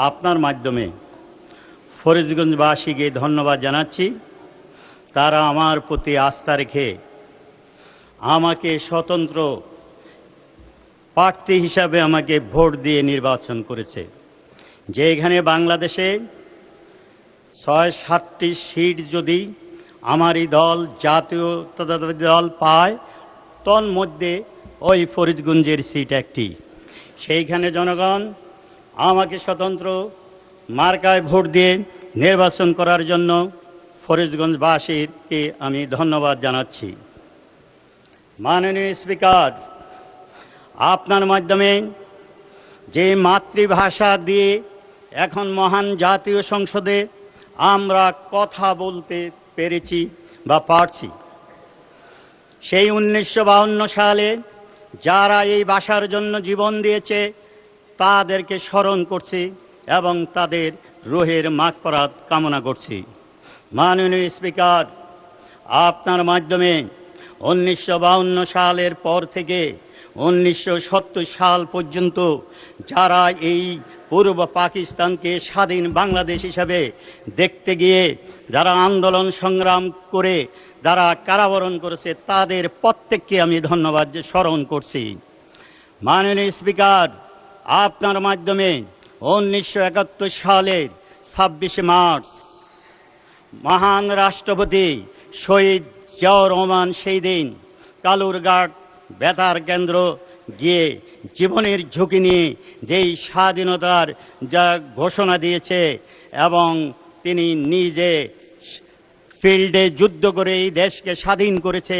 আপনার মাধ্যমে ফরিদগঞ্জবাসীকে ধন্যবাদ জানাচ্ছি। তারা আমার প্রতি আস্থা রেখে আমাকে স্বতন্ত্র প্রার্থী হিসাবে আমাকে ভোট দিয়ে নির্বাচন করেছে। যে এখানে বাংলাদেশে ৬৭টি সিট যদি আমারই দল জাতীয়তাবাদী দল পায়, তন্মধ্যে ওই ফরিদগঞ্জের সিট একটি। সেইখানে জনগণ আমাকে স্বতন্ত্র মার্কায় ভোট দিয়ে নির্বাচন করার জন্য ফরিদগঞ্জবাসীকে আমি ধন্যবাদ জানাচ্ছি। মাননীয় স্পিকার, আপনার মাধ্যমে যে মাতৃভাষা দিয়ে এখন মহান জাতীয় সংসদে আমরা কথা বলতে পেরেছি বা পারছি, সেই 1952 সালে যারা এই ভাষার জন্য জীবন দিয়েছে তাদেরকে স্মরণ করছি এবং তাদের রুহের মাগফিরাত কামনা করছি। মাননীয় স্পিকার, আপনার মাধ্যমে 1952 সালের পর থেকে 1970 সাল পর্যন্ত যারা এই পূর্ব পাকিস্তানকে স্বাধীন বাংলাদেশ হিসাবে দেখতে গিয়ে যারা আন্দোলন সংগ্রাম করে যারা কারাবরণ করেছে, তাদের প্রত্যেককে আমি ধন্যবাদ স্মরণ করছি। মাননীয় স্পিকার, আপনার মাধ্যমে 1971 সালের 26 মার্চ মহান রাষ্ট্রপতি শহীদ জিয়াউর রহমান সেই দিন কালুরঘাট বেতার কেন্দ্র গিয়ে জীবনের ঝুঁকি নিয়ে যেই স্বাধীনতার যা ঘোষণা দিয়েছে এবং তিনি নিজে ফিল্ডে যুদ্ধ করে এই দেশকে স্বাধীন করেছে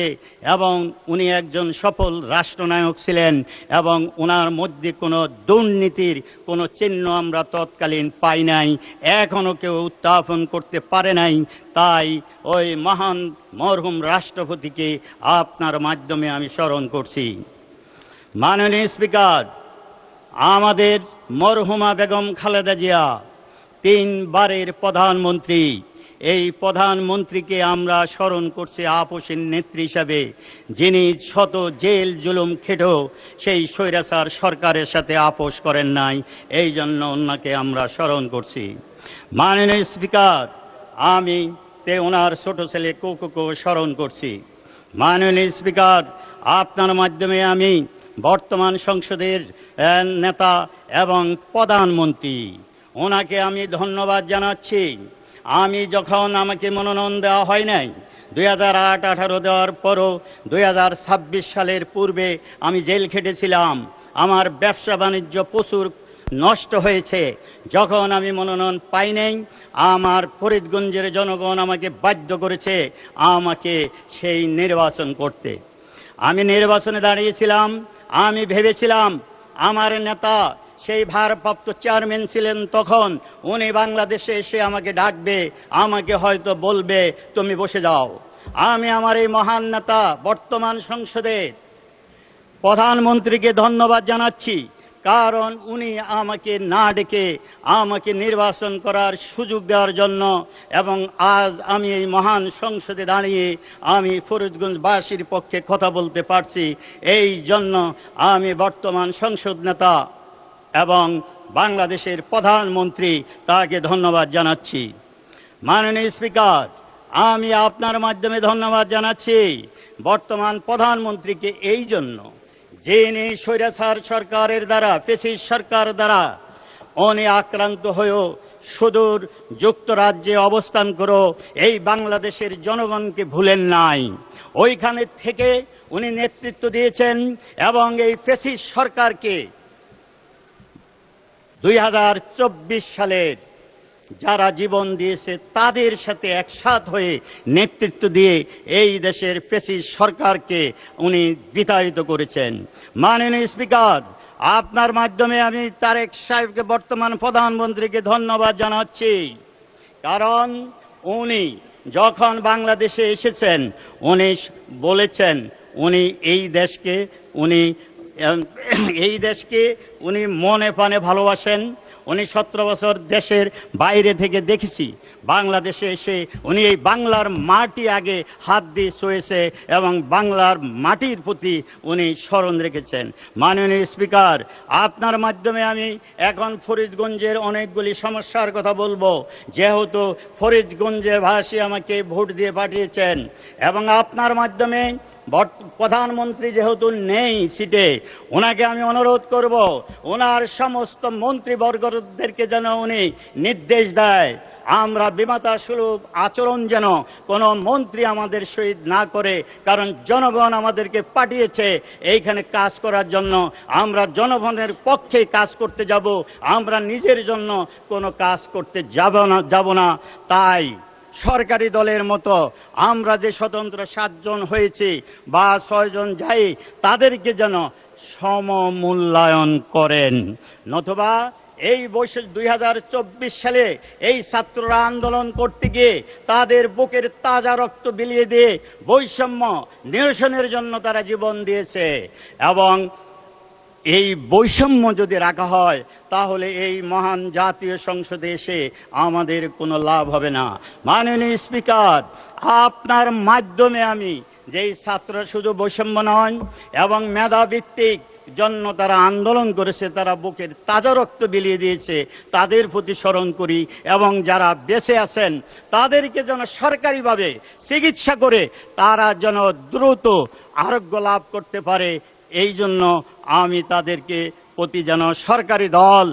এবং উনি একজন সফল রাষ্ট্রনায়ক ছিলেন এবং ওনার মধ্যে কোনো দুর্নীতির কোনো চিহ্ন আমরা তৎকালীন পাই নাই, এখনও কেউ উত্থাপন করতে পারে নাই। তাই ওই মহান মরহুম রাষ্ট্রপতিকে আপনার মাধ্যমে আমি স্মরণ করছি। মাননীয় স্পিকার, আমাদের মরহুমা বেগম খালেদা জিয়া 3 বারের প্রধানমন্ত্রী। এই প্রধানমন্ত্রীকে আমরা স্মরণ করছি আপোষের নেত্রী হিসাবে, যিনি শত জেল জুলুম খেটেও সেই স্বৈরাচার সরকারের সাথে আপোষ করেন নাই, এই জন্য ওনাকে আমরা স্মরণ করছি। মাননীয় স্পিকার, আমি ওনার ছোট ছেলে কোকোকে স্মরণ করছি। মাননীয় স্পিকার, আপনার মাধ্যমে আমি বর্তমান সংসদের নেতা এবং প্রধানমন্ত্রী ওনাকে আমি ধন্যবাদ জানাচ্ছি। আমি যখন আমাকে মনোনয়ন দেওয়া হয় নাই 2008-18 দেওয়ার পরও 2026 সালের পূর্বে আমি জেল খেটেছিলাম, আমার ব্যবসা বাণিজ্য প্রচুর নষ্ট হয়েছে। যখন আমি মনোনয়ন পাই নাই, আমার ফরিদগঞ্জের জনগণ আমাকে বাধ্য করেছে আমাকে সেই নির্বাচন করতে। আমি নির্বাচনে দাঁড়িয়েছিলাম, আমি ভেবেছিলাম আমার নেতা সেই ভারপ্রাপ্ত চেয়ারম্যান ছিলেন তখন, উনি বাংলাদেশে এসে আমাকে ডাকবে, আমাকে হয়তো বলবে তুমি বসে যাও। আমি আমার এই মহান নেতা বর্তমান সংসদের প্রধানমন্ত্রীকে ধন্যবাদ জানাচ্ছি, কারণ উনি আমাকে না ডেকে আমাকে নির্বাচন করার সুযোগ দেওয়ার জন্য এবং আজ আমি এই মহান সংসদে দাঁড়িয়ে আমি ফরিদগঞ্জবাসীর পক্ষে কথা বলতে পারছি। এই জন্য আমি বর্তমান সংসদ নেতা এবং বাংলাদেশের প্রধানমন্ত্রী তাকে ধন্যবাদ জানাচ্ছি। মাননীয় স্পিকার, আমি আপনার মাধ্যমে ধন্যবাদ জানাচ্ছি বর্তমান প্রধানমন্ত্রীকে এই জন্য, যিনি স্বৈরাচার সরকারের দ্বারা, ফ্যাসিস্ট সরকার দ্বারা উনি আক্রান্ত হয়েও সুদূর যুক্তরাজ্যে অবস্থান করো এই বাংলাদেশের জনগণকে ভুলেন নাই। ওইখানে থেকে উনি নেতৃত্ব দিয়েছেন এবং এই ফ্যাসিস্ট সরকারকে 2024 সালের যারা জীবন দিয়েছে তাদের সাথে একসাথ হয়ে নেতৃত্ব দিয়ে এই দেশের ফ্যাসিস্ট সরকারকে উনি বিতাড়িত করেছেন। মাননীয় স্পিকার, আপনার মাধ্যমে আমি তারেক সাহেবকে, বর্তমান প্রধানমন্ত্রীকে ধন্যবাদ জানাচ্ছি, কারণ উনি যখন বাংলাদেশে এসেছেন উনি বলেছেন উনি এই দেশকে উনি মনে প্রাণে ভালোবাসেন। উনি 17 বছর দেশের বাইরে থেকে দেখেছি, বাংলাদেশে এসে উনি এই বাংলার মাটি আগে হাত দিয়ে ছুঁয়েছে এবং বাংলার মাটির প্রতি উনি স্মরণ রেখেছেন। মাননীয় স্পিকার, আপনার মাধ্যমে আমি এখন ফরিদগঞ্জের অনেকগুলি সমস্যার কথা বলবো, যেহেতু ফরিদগঞ্জের ভাষী আমাকে ভোট দিয়ে পাঠিয়েছেন এবং আপনার মাধ্যমে প্রধানমন্ত্রী যেহেতু নেই সিটে, ওনাকে আমি অনুরোধ করব ওনার সমস্ত মন্ত্রীবর্গদেরকে যেন উনি নির্দেশ দেয় আমরা বিমাতা সুলভ আচরণ যেন কোনো মন্ত্রী আমাদের সহিত না করে, কারণ জনগণ আমাদেরকে পাঠিয়েছে এইখানে কাজ করার জন্য। আমরা জনগণের পক্ষে কাজ করতে যাব, আমরা নিজের জন্য কোনো কাজ করতে যাব না। তাই সরকারি দলের মতো আমরা যে স্বতন্ত্র 7 জন হয়েছি বা 6 জন যাই, তাদেরকে যেন সমমূল্যায়ন করেন, নতুবা এই 2024 সালে এই ছাত্ররা আন্দোলন করতে গিয়ে তাদের বুকের তাজা রক্ত বিলিয়ে দিয়ে বৈষম্য নিরসনের জন্য তারা জীবন দিয়েছে এবং এই বৈষম্য যদি রাখা হয় তাহলে এই মহান জাতীয় সংসদে এসে আমাদের কোনো লাভ হবে না। মাননীয় স্পিকার, আপনার মাধ্যমে আমি যেই ছাত্ররা শুধু বৈষম্য নয় এবং মেধাভিত্তিক জন্য তারা আন্দোলন করেছে, তারা বুকের তাজা রক্ত বিলিয়ে দিয়েছে, তাদের প্রতি স্মরণ করি এবং যারা বেঁচে আছেন তাদেরকে যেন সরকারিভাবে চিকিৎসা করে তারা যেন দ্রুত আরোগ্য লাভ করতে পারে, এই জন্য আমি তাদেরকে প্রতি যেন সরকারি দল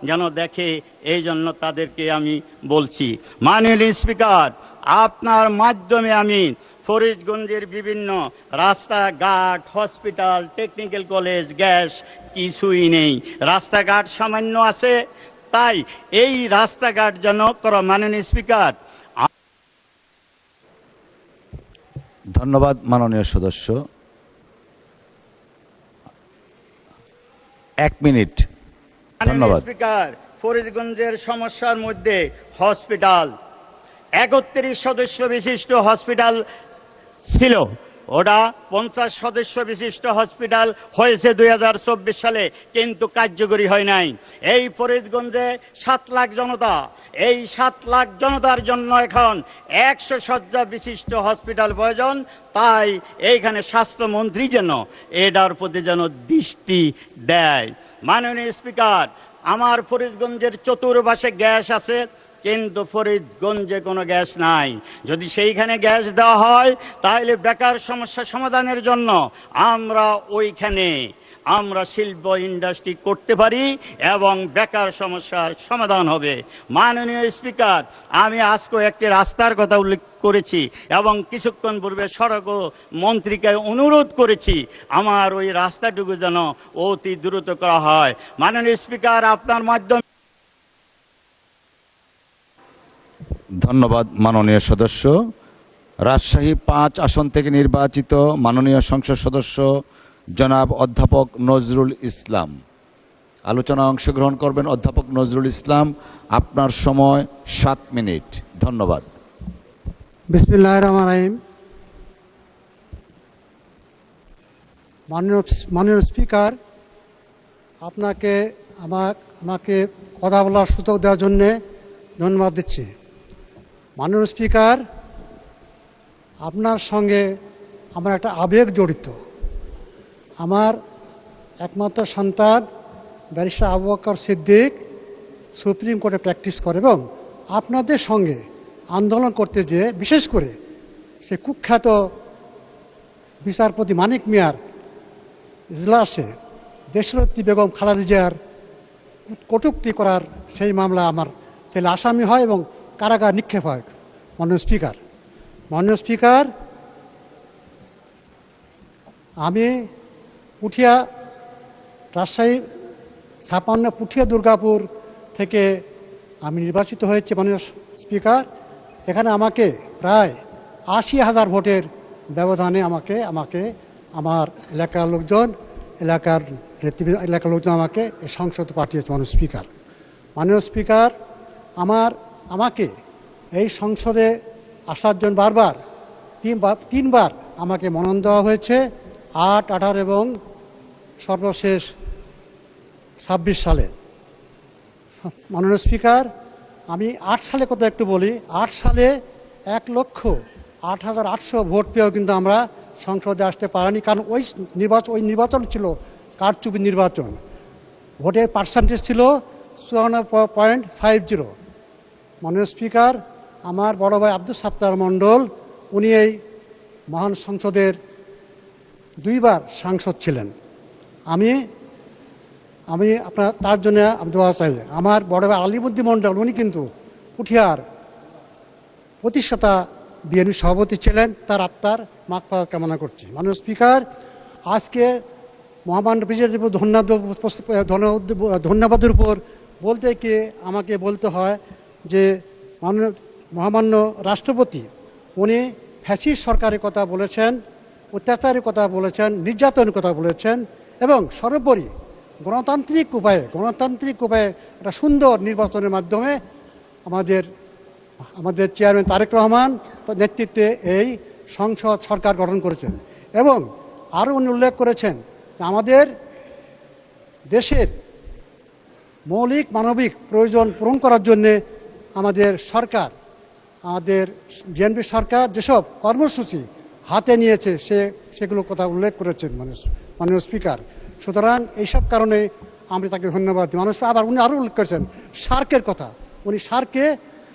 যেন দেখে, এই জন্য তাদেরকে আমি বলছি। মাননীয় স্পিকার, আপনার মাধ্যমে আমি ফরিদগঞ্জের বিভিন্ন রাস্তাঘাট, হসপিটাল, টেকনিক্যাল কলেজ, গ্যাস কিছুই নেই, রাস্তাঘাট সামান্য আছে, তাই এই রাস্তাঘাট যেন করো। মাননীয় স্পিকার, ধন্যবাদ মাননীয় সদস্য। 1 মিনিট। ধন্যবাদ স্পিকার, ফরিদগঞ্জের সমস্যার মধ্যে হসপিটাল, 31 সদস্য বিশিষ্ট হসপিটাল ছিল, ওটা 50 সদস্য বিশিষ্ট হসপিটাল হয়েছে 2024 সালে, কিন্তু কার্যকরী হয় নাই। এই ফরিদগঞ্জে 7 লাখ জনতা, এই 7 লাখ জনতার জন্য এখন 100 শয্যা বিশিষ্ট হসপিটাল প্রয়োজন। তাই এইখানে স্বাস্থ্যমন্ত্রী যেন এটার প্রতি যেন দৃষ্টি দেয়। মাননীয় স্পিকার, আমার ফরিদগঞ্জের চতুর্পাশে গ্যাস আছে, কিন্তু ফরিদগঞ্জে কোনো গ্যাস নাই। যদি সেইখানে গ্যাস দেওয়া হয় তাহলে বেকার সমস্যা সমাধানের জন্য আমরা শিল্প ইন্ডাস্ট্রি করতে পারি এবং বেকার সমস্যার সমাধান হবে। মাননীয় স্পিকার, আমি আজকে একটি রাস্তার কথা উল্লেখ করেছি এবং কিছুক্ষণ পূর্বে সড়ক মন্ত্রীকে অনুরোধ করেছি আমার ওই রাস্তাটুকু যেন অতি দ্রুত করা হয়। মাননীয় স্পিকার, আপনার মাধ্যমে। ধন্যবাদ মাননীয় সদস্য। রাজশাহী 5 আসন থেকে নির্বাচিত মাননীয় সংসদ সদস্য জনাব অধ্যাপক নজরুল ইসলাম আলোচনায় অংশগ্রহণ করবেন। অধ্যাপক নজরুল ইসলাম, আপনার সময় 7 মিনিট। ধন্যবাদ। বিসমিল্লাহির রহমানির রহিম। মাননীয় স্পিকার, আপনাকে আমাকে কথা বলার সুযোগ দেওয়ার জন্যে ধন্যবাদ দিচ্ছি। মাননীয় স্পিকার, আপনার সঙ্গে আমার একটা আবেগ জড়িত। আমার একমাত্র সন্তান ব্যারিস্টার আবু বকর সিদ্দিক সুপ্রিম কোর্টে প্র্যাকটিস করে এবং আপনাদের সঙ্গে আন্দোলন করতে যেয়ে বিশেষ করে সে কুখ্যাত বিচারপতি মানিক মিয়ার ইজলাসে দেশরত্রী বেগম খালেদা জিয়ার কটূক্তি করার সেই মামলা আমার ছেলে আসামি হয় এবং কারাগার নিক্ষেপ হয়। মাননীয় স্পিকার, আমি পুঠিয়া রাজশাহী 56 পুঠিয়া দুর্গাপুর থেকে আমি নির্বাচিত হয়েছি। মাননীয় স্পিকার, এখানে আমাকে প্রায় 80,000 ভোটের ব্যবধানে আমাকে আমার এলাকার লোকজন আমাকে সংসদে পাঠিয়েছে। মাননীয় স্পিকার, আমাকে এই সংসদে আসার জন্য বারবার 3বার আমাকে মনোনয়ন দেওয়া হয়েছে, 8, 18 এবং সর্বশেষ 26 সালে। মাননীয় স্পিকার, আমি 8 সালে কথা একটু বলি। 8 সালে 1,08,800 ভোট পেয়েও কিন্তু আমরা সংসদে আসতে পারিনি, কারণ ওই নির্বাচন ছিল কারচুপি নির্বাচন। ভোটের পার্সেন্টেজ ছিল 54.50। মাননীয় স্পিকার, আমার বড় ভাই আব্দুল সাত্তার মণ্ডল, উনি এই মহান সংসদের 2 বার সাংসদ ছিলেন। আমি আপনার তার জন্য দোয়া চাই। আমার বড় ভাই আলিমুদ্দিন মণ্ডল, উনি কিন্তু পুঠিয়ার প্রতিষ্ঠাতা বিএনপি সভাপতি ছিলেন, তার আত্মার মাগফিরাত কামনা করছি। মাননীয় স্পিকার, আজকে মহামান্য প্রেসিডেন্টের উপর ধন্যবাদের উপর বলতে গিয়ে আমাকে বলতে হয় যে মহামান্য রাষ্ট্রপতি উনি ফ্যাসিস্ট সরকারের কথা বলেছেন, অত্যাচারের কথা বলেছেন, নির্যাতনের কথা বলেছেন, এবং সর্বোপরি গণতান্ত্রিক উপায়ে একটা সুন্দর নির্বাচনের মাধ্যমে আমাদের চেয়ারম্যান তারেক রহমান নেতৃত্বে এই সংসদ সরকার গঠন করেছেন। এবং আরও উনি উল্লেখ করেছেন আমাদের দেশের মৌলিক মানবিক প্রয়োজন পূরণ করার জন্যে আমাদের বিএনপি সরকার যেসব কর্মসূচি হাতে নিয়েছে সেগুলো কথা উল্লেখ করেছেন মাননীয় স্পিকার। সুতরাং এইসব কারণে আমি তাকে ধন্যবাদ দিই। আবার উনি আরও উল্লেখ করেছেন সার্কের কথা। উনি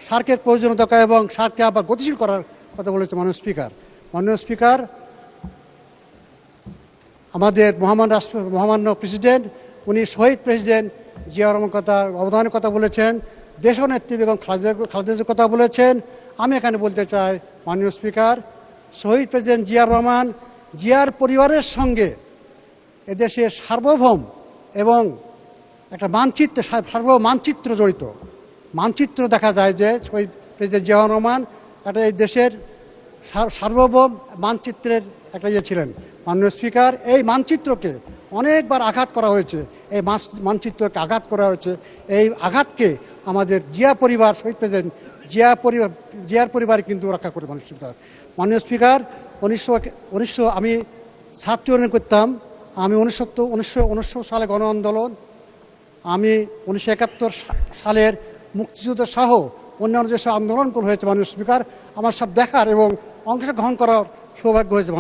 সার্কের প্রয়োজনীয়তা এবং সার্ককে আবার গতিশীল করার কথা বলেছেন মাননীয় স্পিকার। আমাদের মহামান্য প্রেসিডেন্ট উনি শহীদ প্রেসিডেন্ট জিয়াউর রহমানের কথা অবদানের কথা বলেছেন, দেশনেত্রী বেগম খালেদার কথা বলেছেন। আমি এখানে বলতে চাই মাননীয় স্পিকার, শহীদ প্রেসিডেন্ট জিয়ার পরিবারের সঙ্গে এদেশের সার্বভৌম এবং একটা মানচিত্র জড়িত। মানচিত্র দেখা যায় যে শহীদ প্রেসিডেন্ট জিয়াউর রহমান একটা এই দেশের সার্বভৌম মানচিত্রের একটা ছিলেন। মাননীয় স্পিকার, এই মানচিত্রকে অনেকবার আঘাত করা হয়েছে, এই মানচিত্রকে আঘাত করা হয়েছে। এই আঘাতকে আমাদের শহীদ প্রেসিডেন্ট জিয়ার পরিবার কিন্তু রক্ষা করে। মাননীয় স্পিকার, আমি ছাত্র ইউনিয়ন করতাম। আমি 1969 সালে গণ আন্দোলন, আমি 1971 সালের মুক্তিযুদ্ধ সহ অন্যান্য যেসব আন্দোলনগুলো হয়েছে মাননীয় স্পিকার, আমার সব দেখার এবং অংশগ্রহণ করার সৌভাগ্য হয়েছে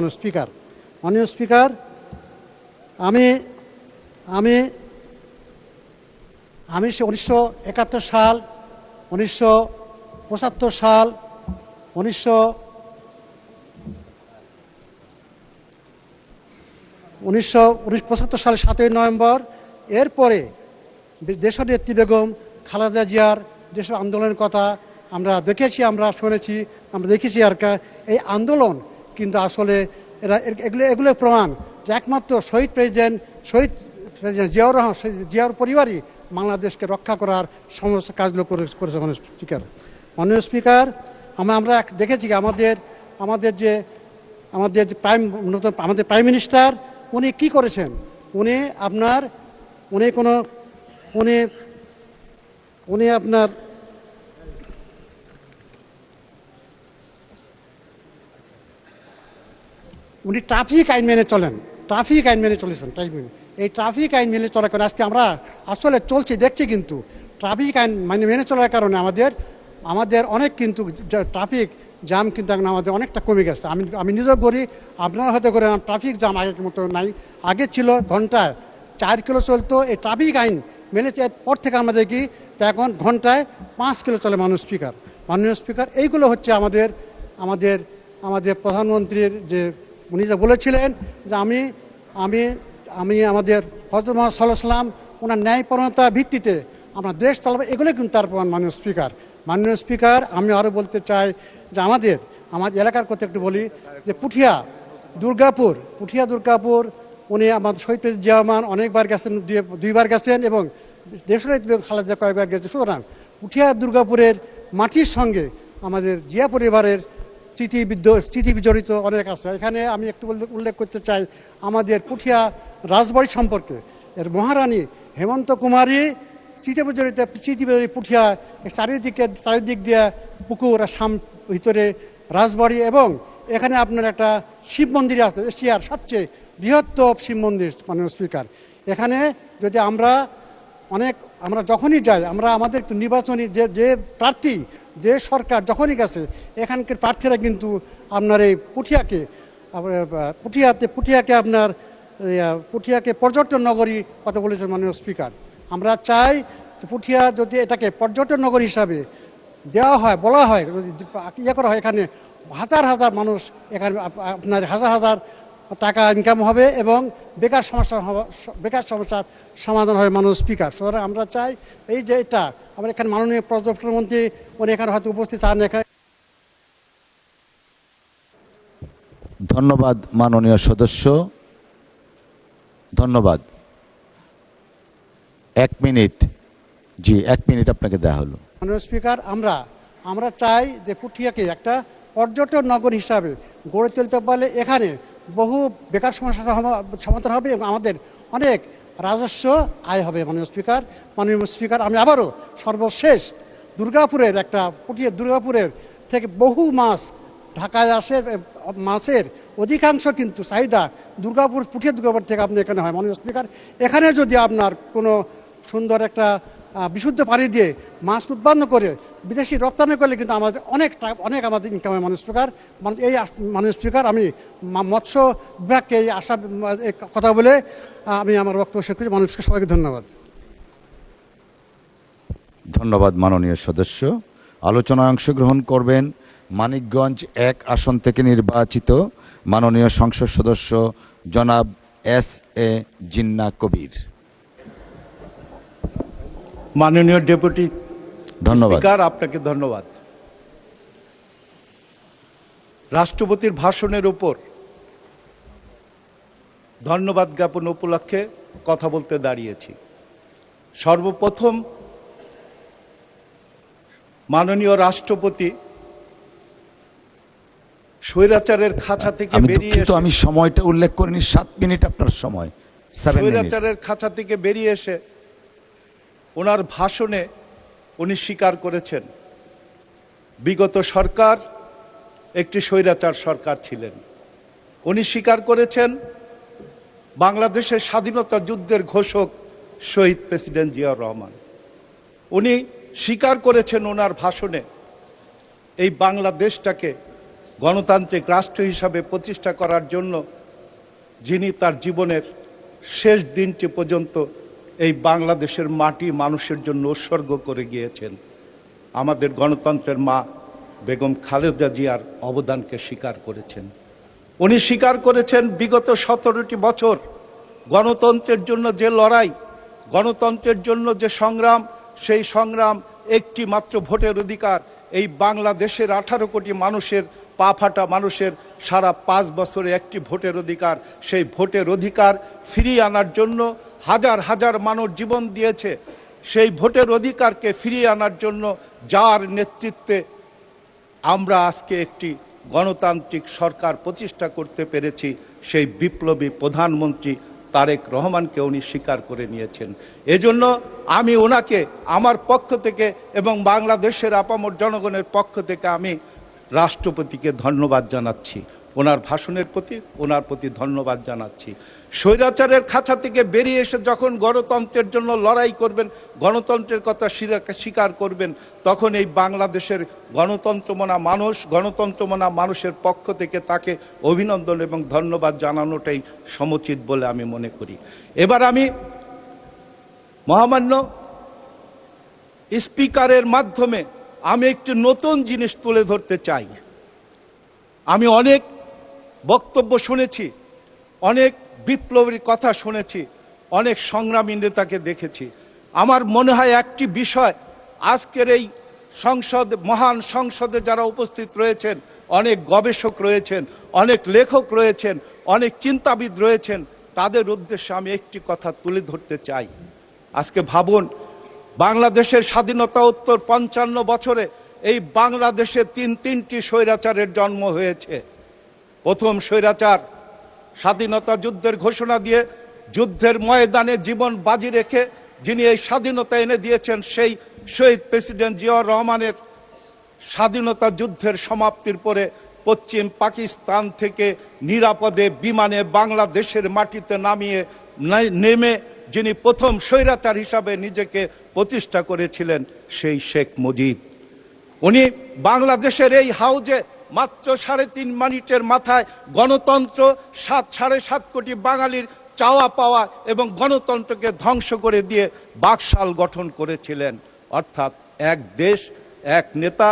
মাননীয় স্পিকার। আমি 1971 সাল, 1975 সাল, 1975 সালে 7ই নভেম্বর, এরপরে দেশনেত্রী বেগম খালেদা জিয়ার যেসব আন্দোলনের কথা আমরা দেখেছি, আমরা শুনেছি, আমরা দেখেছি। এই আন্দোলন কিন্তু আসলে এগুলো প্রমাণ যে একমাত্র শহীদ প্রেসিডেন্ট জিয়াউর পরিবারই বাংলাদেশকে রক্ষা করার সমস্ত কাজগুলো করেছে মাননীয় স্পিকার। আমরা দেখেছি আমাদের যে প্রাইম মিনিস্টার উনি কি করেছেন। উনি ট্রাফিক আইন মেনে চলেছেন। এই ট্রাফিক আইন মেনে চলার কারণে আজকে আমরা আসলে দেখছি, কিন্তু ট্রাফিক আইন মেনে চলার কারণে আমাদের অনেক কিন্তু ট্রাফিক জ্যাম কিন্তু এখন আমাদের অনেকটা কমে গেছে। আমি নিজেও করি, আপনারা হয়তো করে ট্রাফিক জ্যাম আগের মতো নাই। আগে ছিল ঘন্টায় 4 কিলো চলতো। এই ট্রাফিক আইন মেনে পর থেকে আমরা দেখি এখন ঘন্টায় 5 কিলো চলে মাননীয় স্পিকার। এইগুলো হচ্ছে আমাদের প্রধানমন্ত্রীর যে উনি যা বলেছিলেন যে আমি আমাদের হযরত মুহাম্মদ সাল্লাল্লাহু আলাইহি ওয়াসাল্লাম ওনার ন্যায়পরায়ণতার ভিত্তিতে আমরা দেশ চালাবো, এগুলো কিন্তু তার প্রমাণ মাননীয় স্পিকার। আমি আরও বলতে চাই যে আমাদের এলাকার কথা একটু বলি যে পুঠিয়া দুর্গাপুর উনি আমাদের শহীদ প্রেসিডেন্ট জিয়া রহমান অনেকবার গেছেন, 2 বার গেছেন, এবং দেশনেত্রী বেগম খালেদা কয়েকবার গেছে। সুতরাং পুঠিয়া দুর্গাপুরের মাটির সঙ্গে আমাদের জিয়া পরিবারের স্মৃতি বিজড়িত অনেক আছে। এখানে আমি একটু উল্লেখ করতে চাই আমাদের পুঠিয়া রাজবাড়ি সম্পর্কে। এর মহারানী হেমন্ত কুমারী স্মৃতি বিজড়িত পুঠিয়া চারিদিক দিয়ে পুকুর, ভিতরে রাজবাড়ি, এবং এখানে আপনার একটা শিব মন্দির আছে, এশিয়ার সবচেয়ে বৃহত্তম শিব মন্দির মাননীয় স্পিকার। এখানে যদি আমরা অনেক আমরা যখনই যাই আমরা আমাদের নির্বাচনী যে প্রার্থী যে সরকার যখনই গেছে এখানকার প্রার্থীরা কিন্তু আপনার এই পুঠিয়াকে আপনার পুঠিয়াকে পর্যটন নগরী কথা বলেছেন মাননীয় স্পিকার। আমরা চাই যে পুঠিয়া যদি এটাকে পর্যটন নগরী হিসাবে দেওয়া হয় বলা হয় ইয়ে করা হয় এখানে হাজার হাজার মানুষ এখানে আপনার হাজার হাজার টাকা ইনকাম হবে এবং বেকার সমস্যার সমাধান হবে মাননীয় স্পিকার। সুতরাং আমরা চাই এই যে এটা আমরা এখানে মাননীয় পর্যটন মন্ত্রী উনি এখানে হয়তো উপস্থিত আছেন এখানে। ধন্যবাদ মাননীয় সদস্য, ধন্যবাদ। 1 মিনিট, জি 1 মিনিট আপনাকে দেওয়া হলো। মাননীয় স্পিকার, আমরা চাই যে পুঠিয়াকে একটা পর্যটন নগর হিসাবে গড়ে তুলতে পারলে এখানে বহু বেকার সমস্যার সমাধান হবে এবং আমাদের অনেক রাজস্ব আয় হবে। মাননীয় স্পিকার, আমি আবারও সর্বশেষ দুর্গাপুরের দুর্গাপুরের থেকে বহু মাছ ঢাকায় আসে, মাছের অধিকাংশ কিন্তু চাহিদা পুঠিয়া দুর্গাপুর থেকে আপনি এখানে হয়। মাননীয় স্পিকার, এখানে যদি আপনার কোনো সুন্দর একটা বিশুদ্ধ পানি দিয়ে মাছ উৎপন্ন করে বিদেশি রপ্তানি করলে কিন্তু আমাদের অনেক আমাদের ইনকাম হয়। মাননীয় স্পিকার, আমি মৎস্য বিভাগকে এই কথা বলে আমি আমার বক্তব্য শেষ করছি। মাননীয় স্পিকার, সবাইকে ধন্যবাদ। ধন্যবাদ মাননীয় সদস্য। আলোচনায় অংশগ্রহণ করবেন মানিকগঞ্জ 1 আসন থেকে নির্বাচিত মাননীয় সংসদ সদস্য জনাব S.A. জিন্না কবির। মাননীয় ডেপুটি ধন্যবাদ। স্পিকার, আপনাকে ধন্যবাদ। রাষ্ট্রপতির ভাষণের উপর ধন্যবাদ জ্ঞাপন উপলক্ষে কথা বলতে দাঁড়িয়েছি। সর্বপ্রথম মাননীয় রাষ্ট্রপতি স্বৈরাচারের খাঁচা থেকে বেরিয়ে এসে, আমি সময়টা উল্লেখ করিনি, 7 মিনিট আপনার সময়। স্বৈরাচারের খাঁচা থেকে বেরিয়ে এসে ওনার ভাষণে উনি স্বীকার করেছেন বিগত সরকার একটি স্বৈরাচার সরকার ছিলেন। উনি স্বীকার করেছেন বাংলাদেশের স্বাধীনতা যুদ্ধের ঘোষক শহীদ প্রেসিডেন্ট জিয়াউর রহমান। উনি স্বীকার করেছেন ওনার ভাষণে এই বাংলাদেশটাকে গণতান্ত্রিক রাষ্ট্র হিসাবে প্রতিষ্ঠা করার জন্য যিনি তার জীবনের শেষ দিনটি পর্যন্ত এই বাংলাদেশের মাটি মানুষের জন্য উৎসর্গ করে গিয়েছেন, আমাদের গণতন্ত্রের মা বেগম খালেদা জিয়ার অবদানকে স্বীকার করেছেন। উনি স্বীকার করেছেন বিগত 17টি বছর গণতন্ত্রের জন্য যে লড়াই, গণতন্ত্রের জন্য যে সংগ্রাম, সেই সংগ্রাম একটি মাত্র ভোটের অধিকার, এই বাংলাদেশের 18 কোটি মানুষের পা ফাটা মানুষের সারা 5 বছরে একটি ভোটের অধিকার, সেই ভোটের অধিকার ফিরিয়ে আনার জন্য হাজার হাজার মানুষ জীবন দিয়েছে। সেই ভোটের অধিকারকে ফিরিয়ে আনার জন্য যার নেতৃত্বে আমরা আজকে একটি গণতান্ত্রিক সরকার প্রতিষ্ঠা করতে পেরেছি, সেই বিপ্লবী প্রধানমন্ত্রী তারেক রহমানকে উনি স্বীকার করে নিয়েছেন। এজন্য আমি ওনাকে আমার পক্ষ থেকে এবং বাংলাদেশের আপামর জনগণের পক্ষ থেকে আমি রাষ্ট্রপতিকে ধন্যবাদ জানাচ্ছি। ওনার ভাষণের প্রতি ওনার প্রতি ধন্যবাদ জানাচ্ছি। স্বৈরাচারের খাঁচা থেকে বেরিয়ে এসে যখন গণতন্ত্রের জন্য লড়াই করবেন, গণতন্ত্রের কথা স্বীকার করবেন, তখন এই বাংলাদেশের গণতন্ত্রমনা মানুষের পক্ষ থেকে তাকে অভিনন্দন এবং ধন্যবাদ জানানোটাই সমুচিত বলে আমি মনে করি। এবার আমি মহামান্য স্পিকারের মাধ্যমে আমি একটি নতুন জিনিস তুলে ধরতে চাই। আমি অনেক বক্তব্য শুনেছি, অনেক বিপ্লবীর কথা শুনেছি, অনেক সংগ্রামী নেতাকে দেখেছি। আমার মনে হয় একটি বিষয় আজকের এই মহান সংসদে যারা উপস্থিত রয়েছেন, অনেক গবেষক রয়েছেন, অনেক লেখক রয়েছেন, অনেক চিন্তাবিদ রয়েছেন, তাদের উদ্দেশ্যে আমি একটি কথা তুলে ধরতে চাই। আজকে ভাবুন, বাংলাদেশের স্বাধীনতা উত্তর 55 বছরে এই বাংলাদেশে তিনটি স্বৈরাচারের জন্ম হয়েছে। প্রথম স্বৈরাচার স্বাধীনতা যুদ্ধের ঘোষণা দিয়ে যুদ্ধের ময়দানে জীবন বাজি রেখে যিনি এই স্বাধীনতা এনে দিয়েছেন, সেই শহীদ প্রেসিডেন্ট জিয়াউর রহমানের স্বাধীনতা যুদ্ধের সমাপ্তির পরে পশ্চিম পাকিস্তান থেকে নিরাপদে বিমানে বাংলাদেশের মাটিতে নেমে যিনি প্রথম স্বৈরাচার হিসাবে নিজেকে প্রতিষ্ঠা করেছিলেন, সেই শেখ মুজিব। উনি বাংলাদেশের এই হাউজে মাত্র 3.5 মিনিটের মাথায় গণতন্ত্র, 7.5 কোটি বাঙালির চাওয়া পাওয়া এবং গণতন্ত্রকে ধ্বংস করে দিয়ে বাকশাল গঠন করেছিলেন। অর্থাৎ এক দেশ, এক নেতা,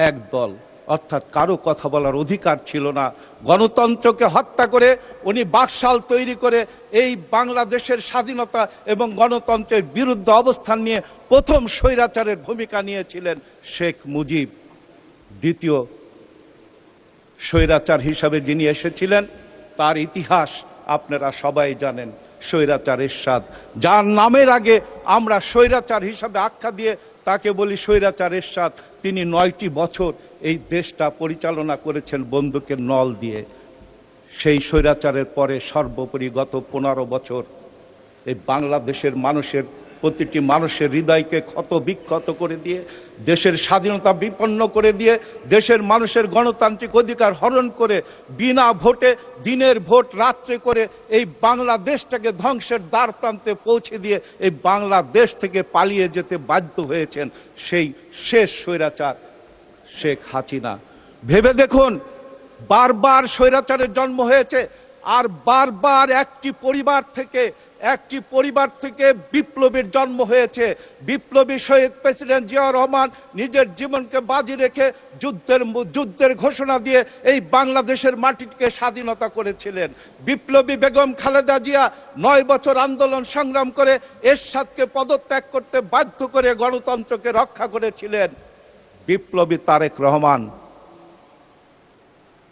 এক দল, অর্থাৎ কারো কথা বলার অধিকার ছিল না। গণতন্ত্রকে হত্যা করে উনি বাকশাল তৈরি করে এই বাংলাদেশের স্বাধীনতা এবং গণতন্ত্রের বিরুদ্ধে অবস্থান নিয়ে প্রথম স্বৈরাচারের ভূমিকা নিয়েছিলেন শেখ মুজিব। দ্বিতীয় স্বৈরাচার হিসাবে যিনি এসেছিলেন, তার ইতিহাস আপনারা সবাই জানেন, স্বৈরাচার এরশাদ, যার নামের আগে আমরা স্বৈরাচার হিসাবে আখ্যা দিয়ে তাকে বলি স্বৈরাচার এরশাদ। তিনি 9টি বছর এই দেশটা পরিচালনা করেছেন বন্দুকের নল দিয়ে। সেই স্বৈরাচারের পরে সর্বোপরি গত 15 বছর এই বাংলাদেশের মানুষের, প্রতিটি মানুষের হৃদয়কে ক্ষত বিক্ষত করে দিয়ে, দেশের স্বাধীনতা বিপন্ন করে দিয়ে, দেশের মানুষের গণতান্ত্রিক অধিকার হরণ করে, বিনা ভোটে, দিনের ভোট রাত্রে করে এই বাংলাদেশটাকে ধ্বংসের দ্বার প্রান্তে পৌঁছে দিয়ে এই বাংলাদেশ থেকে পালিয়ে যেতে বাধ্য হয়েছেন সেই শেষ স্বৈরাচার শেখ হাসিনা। ভেবে দেখুন, বারবার স্বৈরাচারের জন্ম হয়েছে, আর বারবার একটি পরিবার থেকে বিপ্লবীর জন্ম হয়েছে। বিপ্লবী শহীদ প্রেসিডেন্ট জিয়াউর রহমান নিজের জীবনকে বাজি রেখে যুদ্ধের ঘোষণা দিয়ে এই বাংলাদেশের মাটিকে স্বাধীনতা করেছিলেন। বিপ্লবী বেগম খালেদা জিয়া 9 বছর আন্দোলন সংগ্রাম করে এরশাদকে পদত্যাগ করতে বাধ্য করে গণতন্ত্রকে রক্ষা করেছিলেন। বিপ্লবী তারেক রহমান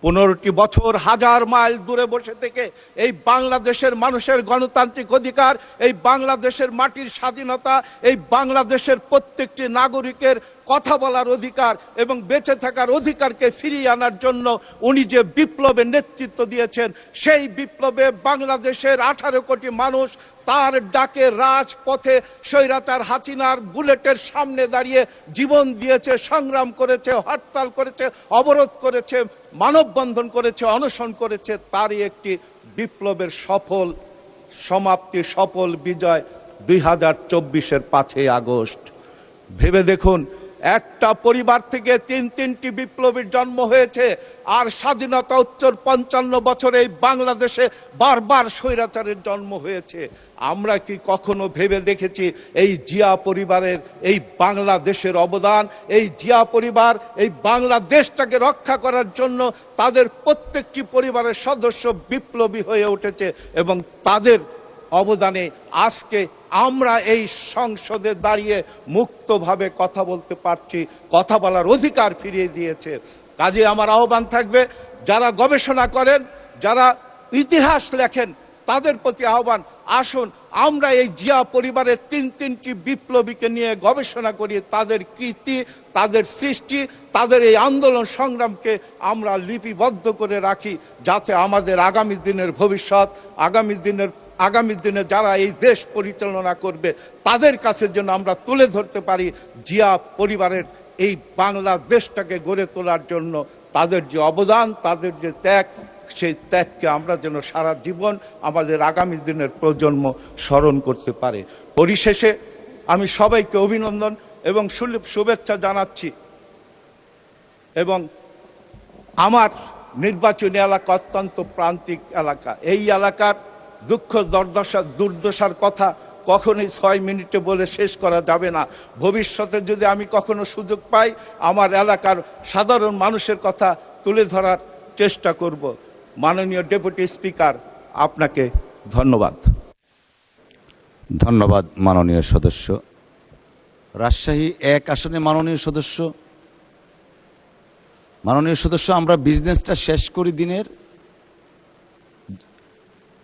15টি বছর হাজার মাইল দূরে বসে থেকে এই বাংলাদেশের মানুষের গণতান্ত্রিক অধিকার, এই বাংলাদেশের মাটির স্বাধীনতা, এই বাংলাদেশের প্রত্যেকটি নাগরিকের কথা বলার অধিকার এবং বেঁচে থাকার অধিকারকে ফিরিয়ে আনার জন্য উনি যে বিপ্লবের নেতৃত্ব দিয়েছেন, সেই বিপ্লবে বাংলাদেশের 18 কোটি মানুষ তার ডাকে রাজপথে স্বৈরাচার হাসিনার বুলেটের সামনে দাঁড়িয়ে জীবন দিয়েছে, সংগ্রাম করেছে, হরতাল করেছে, অবরোধ করেছে, মানববন্ধন করেছে, অনশন করেছে। তারই একটি বিপ্লবের সফল সমাপ্তি, সফল বিজয় 2024-এর 5ই আগস্ট। ভেবে দেখুন, একটা পরিবার থেকে 3টি বিপ্লবীর জন্ম হয়েছে, আর স্বাধীনতা উত্তর 55 বছরে এই বাংলাদেশে বারবার স্বৈরাচারের জন্ম হয়েছে। আমরা কি কখনো ভেবে দেখেছি এই জিয়া পরিবারের এই বাংলাদেশের অবদান? এই জিয়া পরিবার এই বাংলাদেশটাকে রক্ষা করার জন্য তাদের প্রত্যেকটি পরিবারের সদস্য বিপ্লবী হয়ে উঠেছে, এবং তাদের অবদানে আজকে আমরা এই সংসদে দাঁড়িয়ে মুক্তভাবে কথা বলতে পারছি, কথা বলার অধিকার ফিরিয়ে দিয়েছে। কাজে আমার আহ্বান থাকবে, যারা গবেষণা করেন, যারা ইতিহাস লেখেন, তাদের প্রতি আহ্বান, আসুন আমরা এই জিয়া পরিবারের 3টি বিপ্লবীকে নিয়ে গবেষণা করি, তাদের কীর্তি, তাদের সৃষ্টি, তাদের এই আন্দোলন সংগ্রামকে আমরা লিপিবদ্ধ করে রাখি, যাতে আমাদের আগামী দিনের ভবিষ্যৎ, আগামী দিনে যারা এই দেশ পরিচালনা করবে, তাদের কাছে যেন আমরা তুলে ধরতে পারি জিয়া পরিবারের এই বাংলাদেশটাকে গড়ে তোলার জন্য তাদের যে অবদান, তাদের যে ত্যাগ, সেই ত্যাগকে আমরা যেন সারা জীবন আমাদের আগামী দিনের প্রজন্ম স্মরণ করতে পারে। পরিশেষে আমি সবাইকে অভিনন্দন এবং শুভেচ্ছা জানাচ্ছি, এবং আমার নির্বাচনী এলাকা অত্যন্ত প্রান্তিক এলাকা। এই এলাকার দুঃখ দুর্দশার কথা কখনোই 6 মিনিটে বলে শেষ করা যাবে না। ভবিষ্যতে যদি আমি কখনো সুযোগ পাই, আমার এলাকার সাধারণ মানুষের কথা তুলে ধরার চেষ্টা করব। মাননীয় ডেপুটি স্পিকার, আপনাকে ধন্যবাদ। ধন্যবাদ মাননীয় সদস্য। রাজশাহী 1 আসনে মাননীয় সদস্য, আমরা বিজনেসটা শেষ করি দিনের।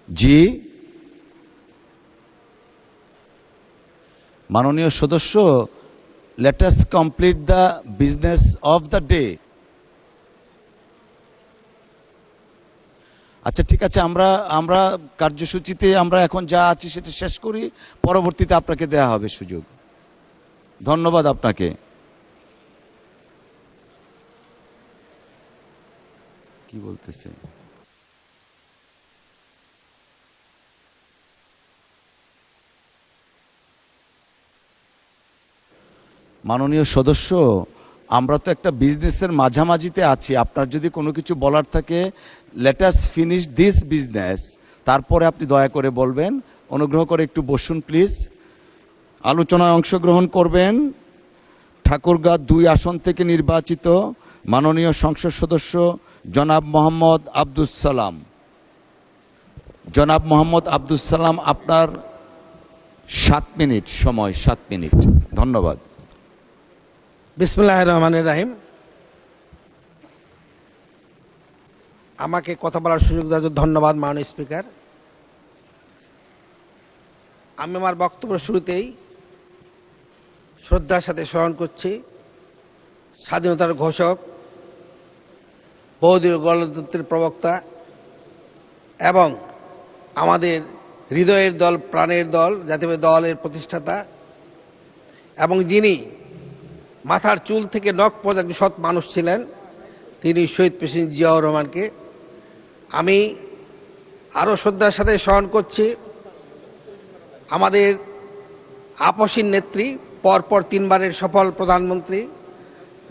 জি, মাননীয় সদস্য, let us complete the business of the day. আচ্ছা, ঠিক আছে, আমরা কার্যসূচিতে আমরা এখন যা আছি সেটা শেষ করি, পরবর্তীতে আপনাকে দেয়া হবে সুযোগ। ধন্যবাদ আপনাকে। কি বলতেছে? মাননীয় সদস্য, আমরা তো একটা বিজনেসের মাঝামাঝিতে আছি। আপনার যদি কোনো কিছু বলার থাকে, let us finish this business, তারপরে আপনি দয়া করে বলবেন। অনুগ্রহ করে একটু বসুন প্লিজ। আলোচনায় অংশগ্রহণ করবেন ঠাকুরগাঁ 2 আসন থেকে নির্বাচিত মাননীয় সংসদ সদস্য জনাব মোহাম্মদ আব্দুস সালাম। জনাব মোহাম্মদ আব্দুস সালাম, আপনার 7 মিনিট সময়, 7 মিনিট। ধন্যবাদ। বিসমিল্লাহির রহমানির রহিম। আমাকে কথা বলার সুযোগ দেওয়ার জন্য ধন্যবাদ মাননীয় স্পিকার। আমি আমার বক্তব্য শুরুতেই শ্রদ্ধার সাথে স্মরণ করছি স্বাধীনতার ঘোষক, বহুদলীয় গণতন্ত্রের প্রবক্তা এবং আমাদের হৃদয়ের দল, প্রাণের দল, জাতীয় দলের প্রতিষ্ঠাতা এবং যিনি মাথার চুল থেকে নখ পর্যন্ত সৎ মানুষ ছিলেন, তিনি শহীদ প্রেসিডেন্ট জিয়াউর রহমানকে আমি আরও শ্রদ্ধার সাথে স্মরণ করছি। আমাদের আপসীন নেত্রী, পরপর 3 বারের সফল প্রধানমন্ত্রী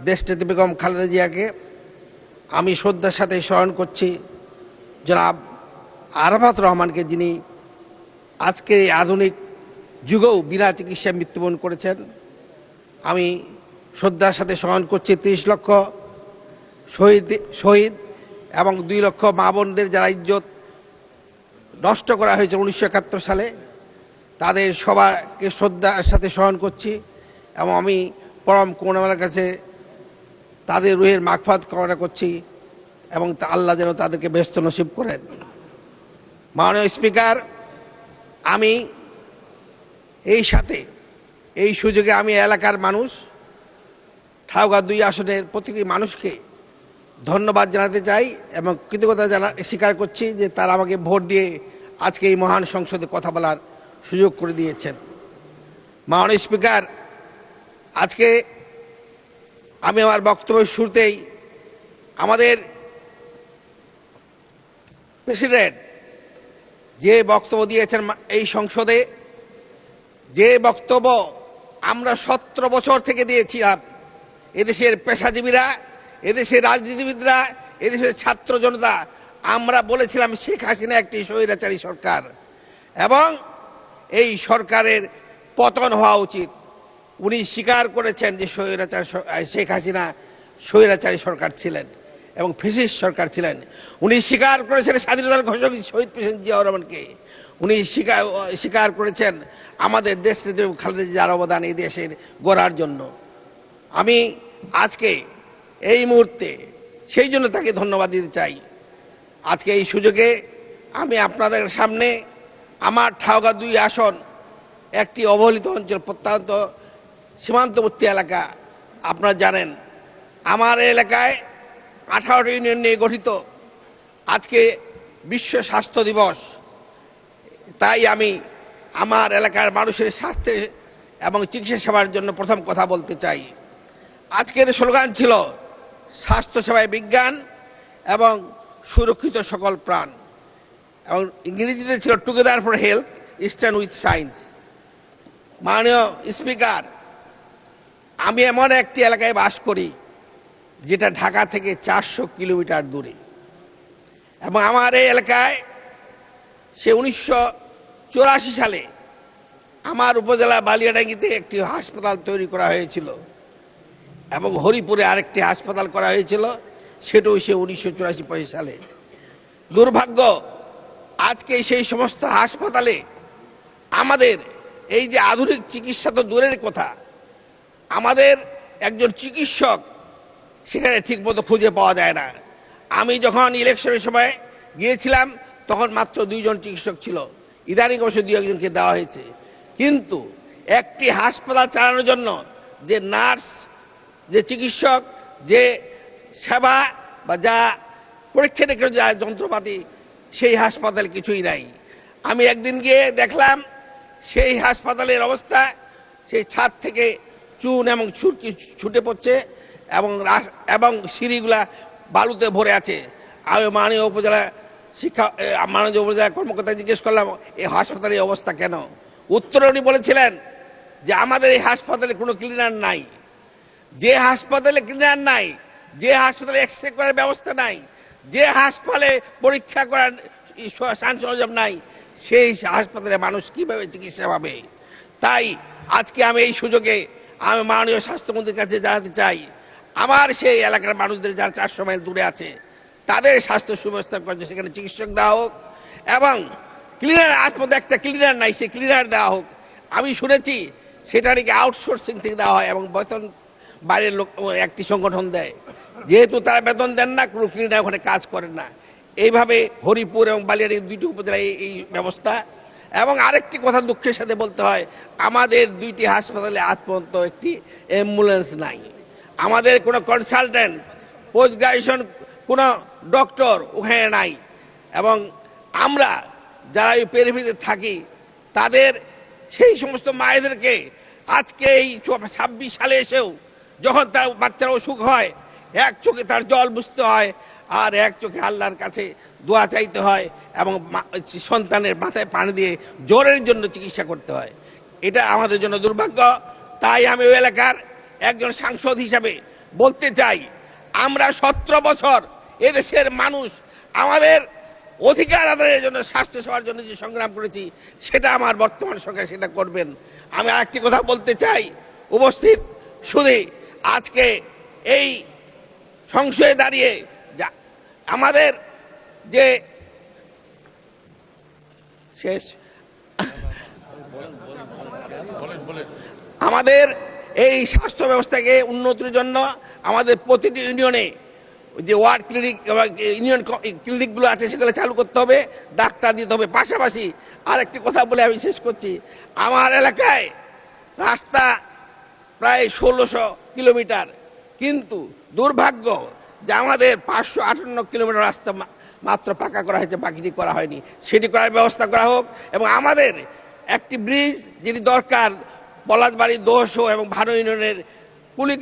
দেশনেত্রী বেগম খালেদা জিয়াকে আমি শ্রদ্ধার সাথে স্মরণ করছি। জনাব আরাফাত রহমানকে, যিনি আজকে এই আধুনিক যুগেও বিনা চিকিৎসায় মৃত্যুবরণ করেছেন। আমি শ্রদ্ধার সাথে স্মরণ করছি 30 লক্ষ শহীদ এবং 2 লক্ষ মা বোনদের যারা ইজ্জত নষ্ট করা হয়েছে 1971 সালে, তাদের সবাইকে শ্রদ্ধার সাথে স্মরণ করছি এবং আমি পরম করুণাময়ের কাছে তাদের রুহের মাগফিরাত কামনা করছি এবং আল্লাহ যেন তাদেরকে ব্যস্ত নসিব করেন। মাননীয় স্পিকার, আমি এই সুযোগে আমি এলাকার মানুষ, ঠাকুরগাঁ 2 আসনের প্রতিটি মানুষকে ধন্যবাদ জানাতে চাই এবং কৃতজ্ঞতা স্বীকার করছি যে তারা আমাকে ভোট দিয়ে আজকে এই মহান সংসদে কথা বলার সুযোগ করে দিয়েছেন। মাননীয় স্পিকার, আজকে আমি আমার বক্তব্যের শুরুতেই আমাদের প্রেসিডেন্ট যে বক্তব্য দিয়েছেন এই সংসদে, যে বক্তব্য আমরা 17 বছর থেকে দিয়েছিলাম, এদেশের পেশাজীবীরা, এদেশের রাজনীতিবিদরা, এদেশের ছাত্র জনতা, আমরা বলেছিলাম শেখ হাসিনা একটি স্বৈরাচারী সরকার এবং এই সরকারের পতন হওয়া উচিত। উনি স্বীকার করেছেন যে শেখ হাসিনা স্বৈরাচারী সরকার ছিলেন এবং ফ্যাসিস্ট সরকার ছিলেন। উনি স্বীকার করেছেন স্বাধীনতার ঘোষক শহীদ প্রেসিডেন্ট জিয়াউর রহমানকে। উনি স্বীকার করেছেন আমাদের দেশ নেত্রী খালেদা জিয়ার অবদান এই দেশের গড়ার জন্য। আমি আজকে এই মুহূর্তে সেই জন্য তাকে ধন্যবাদ দিতে চাই। আজকে এই সুযোগে আমি আপনাদের সামনে আমার ঠাকুরগাঁ 2 আসন একটি অবহেলিত অঞ্চল, প্রত্যন্ত সীমান্তবর্তী এলাকা। আপনারা জানেন আমার এলাকায় 18টি ইউনিয়ন নিয়ে গঠিত। আজকে বিশ্ব স্বাস্থ্য দিবস, তাই আমি আমার এলাকার মানুষের স্বাস্থ্যে এবং চিকিৎসা সেবার জন্য প্রথম কথা বলতে চাই। আজকের স্লোগান ছিল স্বাস্থ্যসেবায় বিজ্ঞান এবং সুরক্ষিত সকল প্রাণ, এবং ইংরেজিতে ছিল together for health, stand with science. মাননীয় স্পিকার, আমি এমন একটি এলাকায় বাস করি যেটা ঢাকা থেকে 400 কিলোমিটার দূরে, এবং আমার এই এলাকায় 1984 সালে আমার উপজেলা বালিয়াডাঙ্গিতে একটি হাসপাতাল তৈরি করা হয়েছিল এবং হরিপুরে আরেকটি হাসপাতাল করা হয়েছিল, সেটাও 1984 সালে। দুর্ভাগ্য, আজকে সেই সমস্ত হাসপাতালে আমাদের এই যে আধুনিক চিকিৎসা তো দূরের কথা, আমাদের একজন চিকিৎসক সেখানে ঠিকমতো খুঁজে পাওয়া যায় না। আমি যখন ইলেকশনের সময় গিয়েছিলাম তখন মাত্র 2 জন চিকিৎসক ছিল, ইদানিং অবশ্য 2-1জনকে দেওয়া হয়েছে। কিন্তু একটি হাসপাতাল চালানোর জন্য যে নার্স, যে চিকিৎসক, যে সেবা বা যা পরীক্ষা নিরীক্ষার যা যন্ত্রপাতি, সেই হাসপাতাল কিছুই নাই। আমি একদিন গিয়ে দেখলাম সেই হাসপাতালের অবস্থা, সেই ছাদ থেকে চুন এবং ছুটকি ছুটে পড়ছে এবং সিঁড়িগুলা বালুতে ভরে আছে। আমি মাননীয় উপজেলা কর্মকর্তা জিজ্ঞেস করলাম এই হাসপাতালের অবস্থা কেন? উত্তরে উনি বলেছিলেন যে আমাদের এই হাসপাতালে কোনো ক্লিনার নাই, যে হাসপাতালে ক্লিনার নাই, যে হাসপাতালে এক্সরে করার ব্যবস্থা নাই, যে হাসপাতালে পরীক্ষা করার সরঞ্জাম নাই, সেই হাসপাতালে মানুষ কিভাবে চিকিৎসা পাবে? তাই আজকে আমি এই সুযোগে আমি মাননীয় স্বাস্থ্যমন্ত্রীর কাছে জানাতে চাই, আমার সেই এলাকার মানুষদের যারা 400 মাইল দূরে আছে তাদের স্বাস্থ্য সুব্যবস্থা করছে, সেখানে চিকিৎসক দেওয়া হোক এবং ক্লিনার, আজ পর্যন্ত একটা ক্লিনার নাই, সে ক্লিনার দেওয়া হোক। আমি শুনেছি সেটা নাকি আউটসোর্সিং থেকে দেওয়া হয় এবং বেতন বাইরের লোক একটি সংগঠন দেয়, যেহেতু তারা বেতন দেন না, কোনো ক্লিনার ওখানে কাজ করেন না। এইভাবে হরিপুর এবং বালিয়াড়ি দুইটি উপজেলায় এই ব্যবস্থা। এবং আরেকটি কথা দুঃখের সাথে বলতে হয়, আমাদের 2টি হাসপাতালে আজ পর্যন্ত একটি অ্যাম্বুলেন্স নাই, আমাদের কোনো কনসালটেন্ট পোস্ট গ্রাজুয়েশন কোনো ডক্টর ওখানে নাই। এবং আমরা যারা এই পেরিফেরিতে থাকি তাদের সেই সমস্ত মায়েদেরকে আজকে এই 26 সালে এসেও যখন তার বাচ্চার অসুখ হয়, এক চোখে তার জল বুঝতে হয় আর এক চোখে আল্লাহর কাছে দোয়া চাইতে হয় এবং সন্তানের মাথায় পানি দিয়ে জ্বরের জন্য চিকিৎসা করতে হয়। এটা আমাদের জন্য দুর্ভাগ্য। তাই আমি ওই এলাকার একজন সাংসদ হিসাবে বলতে চাই, আমরা 17 বছর এদেশের মানুষ আমাদের অধিকার আদায়ের জন্য, স্বাস্থ্য সেবার জন্য যে সংগ্রাম করেছি, সেটা আমার বর্তমান সরকার সেটা করবেন। আমি আরেকটি কথা বলতে চাই, উপস্থিত শুধু আজকে এই সংশয়ে দাঁড়িয়ে আমাদের যে শেষ আমাদের এই স্বাস্থ্য ব্যবস্থাকে উন্নতির জন্য আমাদের প্রতিটি ইউনিয়নে যে ওয়ার্ড ক্লিনিক, ইউনিয়ন ক্লিনিকগুলো আছে সেগুলো চালু করতে হবে, ডাক্তার দিতে হবে। পাশাপাশি আরেকটি কথা বলে আমি শেষ করছি, আমার এলাকায় রাস্তা প্রায় 1600 কিলোমিটার, কিন্তু দুর্ভাগ্য যে আমাদের 558 কিলোমিটার রাস্তা মাত্র পাকা করা হয়েছে, বাকিটি করা হয়নি। সেটি করার ব্যবস্থা করা হোক এবং আমাদের একটি ব্রিজ যেটি দরকার পলাশবাড়ি, দোহসো এবং ভানো ইউনিয়নের কুলিক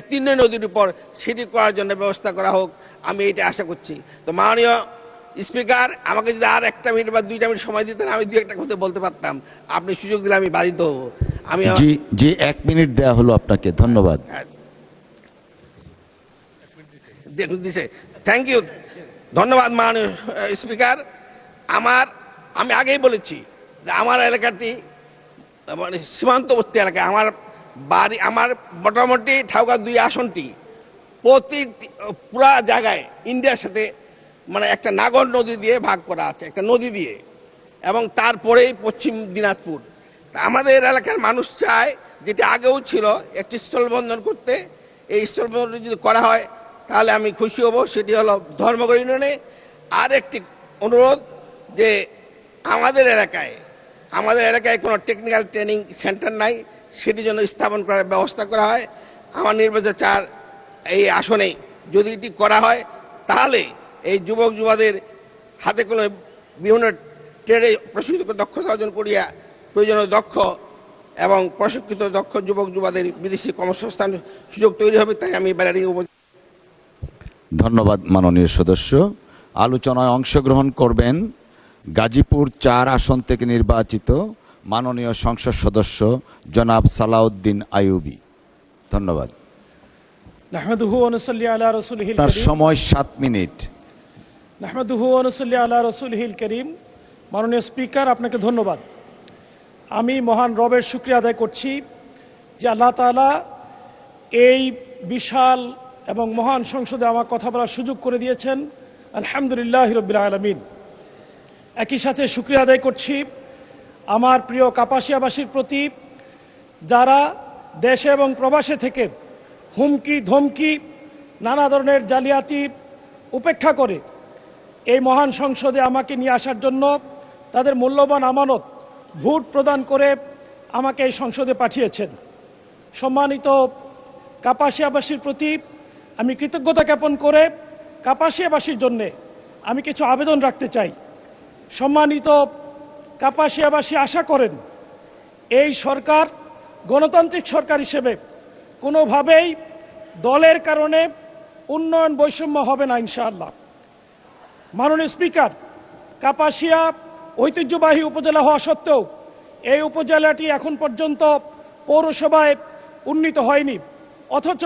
তিন নদীর উপর, সেটি করার জন্য ব্যবস্থা করা হোক, আমি এটা আশা করছি। তো মাননীয় স্পিকার, আমাকে যদি আর 1 মিনিট বা 2 মিনিট সময় দিতেন আমি 2-1টা কথা বলতে পারতাম, আপনি সুযোগ দিলে আমি বাধিত হব। আমি জি 1 মিনিট দেওয়া হলো আপনাকে, ধন্যবাদ। দিছে, থ্যাংক ইউ, ধন্যবাদ মাননীয় স্পিকার। আমি আগেই বলেছি যে আমার এলাকাটি মানে সীমান্তবর্তী এলাকা, আমার বাড়ি, আমার মোটামুটি ঠাকুর 2 আসনটি পুরা জায়গায় ইন্ডিয়ার সাথে মানে একটা নাগর নদী দিয়ে ভাগ করা আছে, একটা নদী দিয়ে, এবং তারপরেই পশ্চিম দিনাজপুর। আমাদের এলাকার মানুষ চায়, যেটা আগেও ছিল, একটি স্থলবন্ধন করতে। এই স্থলবন্ধন যদি করা হয় তাহলে আমি খুশি হব। সেটি হলো ধর্মগড় ইউনিয়নে। আর একটি অনুরোধ যে আমাদের এলাকায় কোনো টেকনিক্যাল ট্রেনিং সেন্টার নাই, সেটি জন্য স্থাপন করার ব্যবস্থা করা হয়। আমার নির্বাচন 4 এই আসনে যদি এটি করা হয় তাহলে এই যুবক যুবাদের হাতে কোনো বিভিন্ন ট্রেডে প্রশিক্ষিত দক্ষতা অর্জন করিয়া প্রয়োজনীয় দক্ষ এবং প্রশিক্ষিত দক্ষ যুবক যুবাদের বিদেশি কর্মসংস্থান সুযোগ তৈরি হবে। তাই আমি ধন্যবাদ মাননীয় সদস্য। আলোচনায় অংশগ্রহণ করবেন গাজীপুর 4 আসন থেকে নির্বাচিত মাননীয় সংসদ সদস্য জনাব সালাউদ্দিন আইয়ুবী। ধন্যবাদ। নাহমাদুহু ওয়া নুসাল্লি আলা রাসূলিহিল তার কারীম। সময় 7 মিনিট। নাহমাদুহু ওয়া নুসাল্লি আলা রাসূলিহিল কারীম। মাননীয় স্পিকার, আপনাকে ধন্যবাদ। আমি মহান রবের শুকরিয়া আদায় করছি যে আল্লাহ তাআলা এই বিশাল এবং মহান সংসদে আমার কথা বলার সুযোগ করে দিয়েছেন। আলহামদুলিল্লাহ রাব্বিল আলামিন। একই সাথে শুকরিয়া আদায় করছি আমার প্রিয় কাপাসিয়াবাসীর প্রতি, যারা দেশে এবং প্রবাসে থেকে হুমকি ধমকি নানা ধরনের জালিয়াতি উপেক্ষা করে এই মহান সংসদে আমাকে নিয়ে আসার জন্য তাদের মূল্যবান আমানত ভোট প্রদান করে আমাকে এই সংসদে পাঠিয়েছেন। সম্মানিত কাপাসিয়াবাসীর প্রতি আমি কৃতজ্ঞতা জ্ঞাপন করে কাপাসিয়াবাসীর জন্যে আমি কিছু আবেদন রাখতে চাই। সম্মানিত কাপাসিয়াবাসী আশা করেন এই সরকার গণতান্ত্রিক সরকার হিসেবে কোনোভাবেই দলের কারণে উন্নয়ন বৈষম্য হবে না ইনশাআল্লাহ। মাননীয় স্পিকার, কাপাসিয়া ঐতিহ্যবাহী উপজেলা হওয়া সত্ত্বেও এই উপজেলাটি এখন পর্যন্ত পৌরসভায় উন্নীত হয়নি। অথচ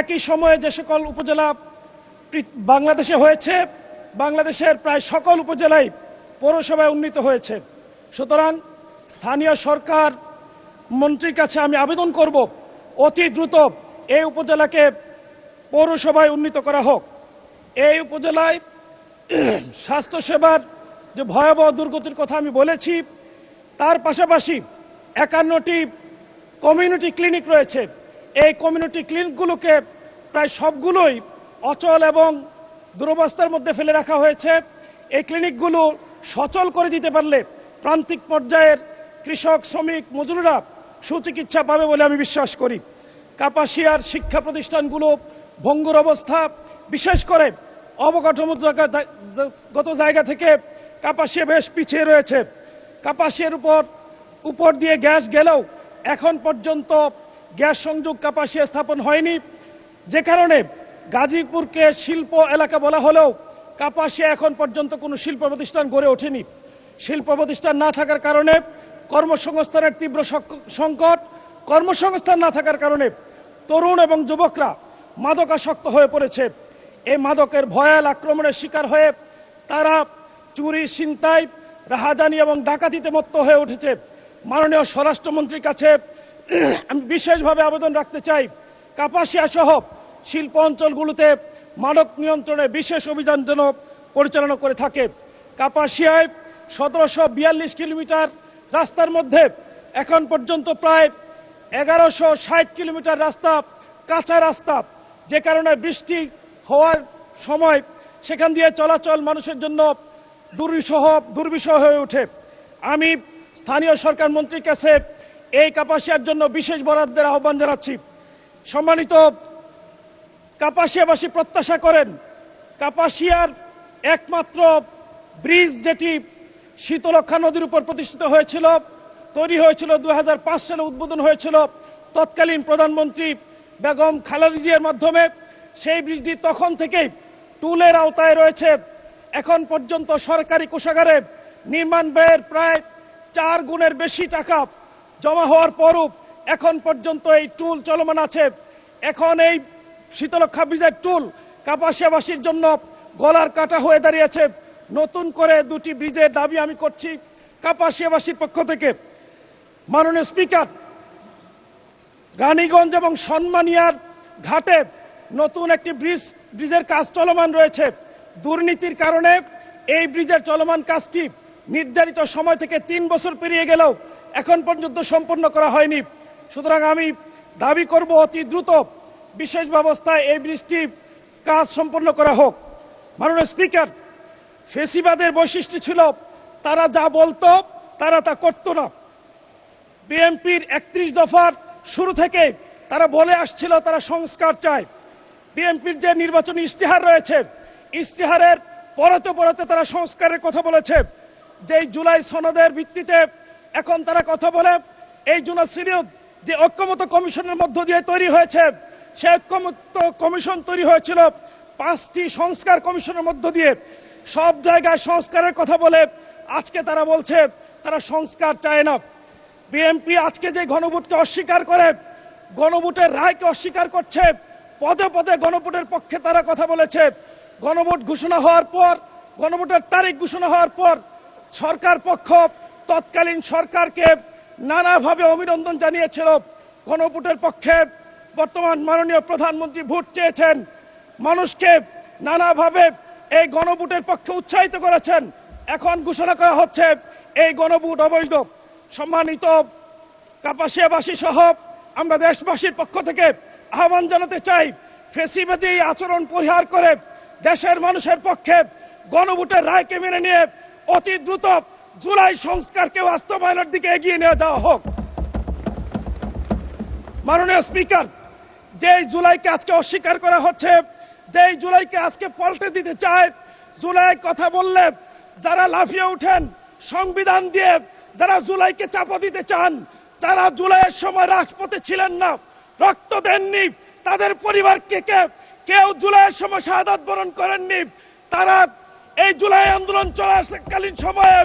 একই সময়ে যে সকল উপজেলা বাংলাদেশে হয়েছে, বাংলাদেশের প্রায় সকল উপজেলায় পৌরসভায় উন্নীত হয়েছে। সুতরাং স্থানীয় সরকার মন্ত্রীর কাছে আমি আবেদন করব অতি দ্রুত এই উপজেলাকে পৌরসভায় উন্নীত করা হোক। এই উপজেলায় স্বাস্থ্যসেবার যে ভয়াবহ দুর্গতির কথা আমি বলেছি, তার পাশাপাশি 51টি কমিউনিটি ক্লিনিক রয়েছে। এই কমিউনিটি ক্লিনিকগুলোকে প্রায় সবগুলোই অচল এবং দুরবস্থার মধ্যে ফেলে রাখা হয়েছে। এই ক্লিনিকগুলো সচল করে দিতে পারলে প্রান্তিক পর্যায়ের কৃষক, শ্রমিক, মজুররা সুচিকিৎসা পাবে বলে আমি বিশ্বাস করি। কাপাসিয়ার শিক্ষা প্রতিষ্ঠানগুলো ভঙ্গুর অবস্থা, বিশেষ করে অবকাঠামোগত জায়গা থেকে কাপাসিয়া বেশ পিছিয়ে রয়েছে। কাপাসিয়ার উপর দিয়ে গ্যাস গেলেও এখন পর্যন্ত গ্যাস সংযোগ কাপাসিয়া স্থাপন হয়নি, যে কারণে গাজীপুরকে শিল্প এলাকা বলা হলেও কাপাসিয়া এখন পর্যন্ত কোনো শিল্প প্রতিষ্ঠান গড়ে ওঠেনি। শিল্প প্রতিষ্ঠান না থাকার কারণে কর্মসংস্থানের তীব্র সংকট, কর্মসংস্থান না থাকার কারণে তরুণ এবং যুবকরা মাদকাসক্ত হয়ে পড়েছে। এই মাদকের ভয়াল আক্রমণের শিকার হয়ে তারা চুরি, ছিনতাই, রাহাজানি এবং ডাকাতিতে মত্ত হয়ে উঠেছে। মাননীয় স্বরাষ্ট্রমন্ত্রীর কাছে আমি বিশেষভাবে আবেদন রাখতে চাই, কাপাসিয়া সহ শিল্প অঞ্চলগুলোতে মাদক নিয়ন্ত্রণে বিশেষ অভিযান যেন পরিচালনা করে থাকে। কাপাসিয়ায় 1742 কিলোমিটার রাস্তার মধ্যে এখন পর্যন্ত প্রায় 1160 কিলোমিটার রাস্তা কাঁচা রাস্তা, যে কারণে বৃষ্টি হওয়ার সময় সেখান দিয়ে চলাচল মানুষের জন্য দুর্বিষহ হয়ে ওঠে। আমি স্থানীয় সরকার মন্ত্রীর কাছে এই কাপাসিয়ার জন্য বিশেষ বরাদ্দের আহ্বান জানাচ্ছি। সম্মানিত কাপাসিয়াবাসী প্রত্যাশা করেন, কাপাসিয়ার একমাত্র ব্রিজ যেটি শীতলক্ষা নদীর উপর প্রতিষ্ঠিত হয়েছিল, তৈরি হয়েছিল 2005 সালে, উদ্বোধন হয়েছিল তৎকালীন প্রধানমন্ত্রী বেগম খালেদা জিয়ার মাধ্যমে। সেই ব্রিজটি তখন থেকেই টুলের আওতায় রয়েছে। এখন পর্যন্ত সরকারি কোষাগারে নির্মাণ ব্যয়ের প্রায় 4 গুণের বেশি টাকা জমা হওয়ার পরও এখন পর্যন্ত এই টুল চলমান আছে। এখন এই শীতলক্ষা ব্রিজের টুল কাপাসিয়াবাসীর জন্য গলার কাটা হয়ে দাঁড়িয়েছে। নতুন করে 2টি ব্রিজের দাবি আমি করছি কাপাসিয়াবাসীর পক্ষ থেকে। মাননীয় স্পিকার, রানীগঞ্জ এবং সন্মানিয়ার ঘাটে নতুন একটি ব্রিজের কাজ চলমান রয়েছে। দুর্নীতির কারণে এই ব্রিজের চলমান কাজটি নির্ধারিত সময় থেকে 3 বছর পেরিয়ে গেলেও এখন পর্যন্ত সম্পন্ন করা হয়নি। সুতরাং আমি দাবি করব অতি দ্রুত বিশেষ ব্যবস্থায় এই ব্রিজটি কাজ সম্পন্ন করা হোক। মাননীয় স্পিকার, ফেসিবাদের বৈশিষ্ট্য ছিল তারা যা বলতো তারা তা করতো না। বিএনপির 31 দফার শুরু থেকে তারা বলে আসছিল তারা সংস্কার চায়। বিএনপির যে নির্বাচনী ইশতেহার রয়েছে, ইশতেহারের পরতে তারা সংস্কারের কথা বলেছে। যেই জুলাই সনদের ভিত্তিতে এখন তারা কথা বলে, এই জুলাই সনদ যে ঐক্যমত্য কমিশনের মধ্য দিয়ে তৈরি হয়েছে, সে ঐক্যমত্য কমিশন তৈরি হয়েছিল 5টি সংস্কার কমিশনের মধ্য দিয়ে। সব জায়গায় সংস্কারের কথা বলে আজকে তারা বলছে তারা সংস্কার চায় না। বিএনপি আজকে যে গণভোটকে অস্বীকার করে, গণভোটের রায়কে অস্বীকার করছে, পদে পদে গণভোটের পক্ষে তারা কথা বলেছে। গণভোট ঘোষণা হওয়ার পর, গণভোটের তারিখ ঘোষণা হওয়ার পর সরকার পক্ষ তৎকালীন সরকারকে নানাভাবে অভিনন্দন জানিয়েছিল। গণভোটের পক্ষে বর্তমান মাননীয় প্রধানমন্ত্রী ভোট চেয়েছেন, মানুষকে নানাভাবে এই গণভোটের পক্ষে উৎসাহিত করেছেন। এখন ঘোষণা করা হচ্ছে এই গণভোট অবৈধ। সম্মানিত কাপাসিয়াবাসী সহ আমরা দেশবাসীর পক্ষ থেকে আহ্বান জানাতে চাই, ফেসিবাদী আচরণ পরিহার করে দেশের মানুষের পক্ষে গণভোটের রায়কে মেনে নিয়ে অতি দ্রুত জুলাই সংস্কারকে বাস্তবায়নের দিকে এগিয়ে নিয়ে যাওয়া হোক। মাননীয় স্পিকার, যেই জুলাইকে আজকে অস্বীকার করা হচ্ছে, যেই জুলাইকে আজকে পাল্টে দিতে চায়, জুলাই কথা বললে যারা লাফিয়ে উঠেন সংবিধান দিয়ে, যারা জুলাইকে চাপা দিতে চান, যারা জুলাইয়ের সময় রাজপথে ছিলেন না, রক্ত দেননি, তাদের পরিবারকে কেউ জুলাইয়ের সময় শাহাদাত বরণ করেননি, তারা এই জুলাই আন্দোলন চলাকালীন সময়ে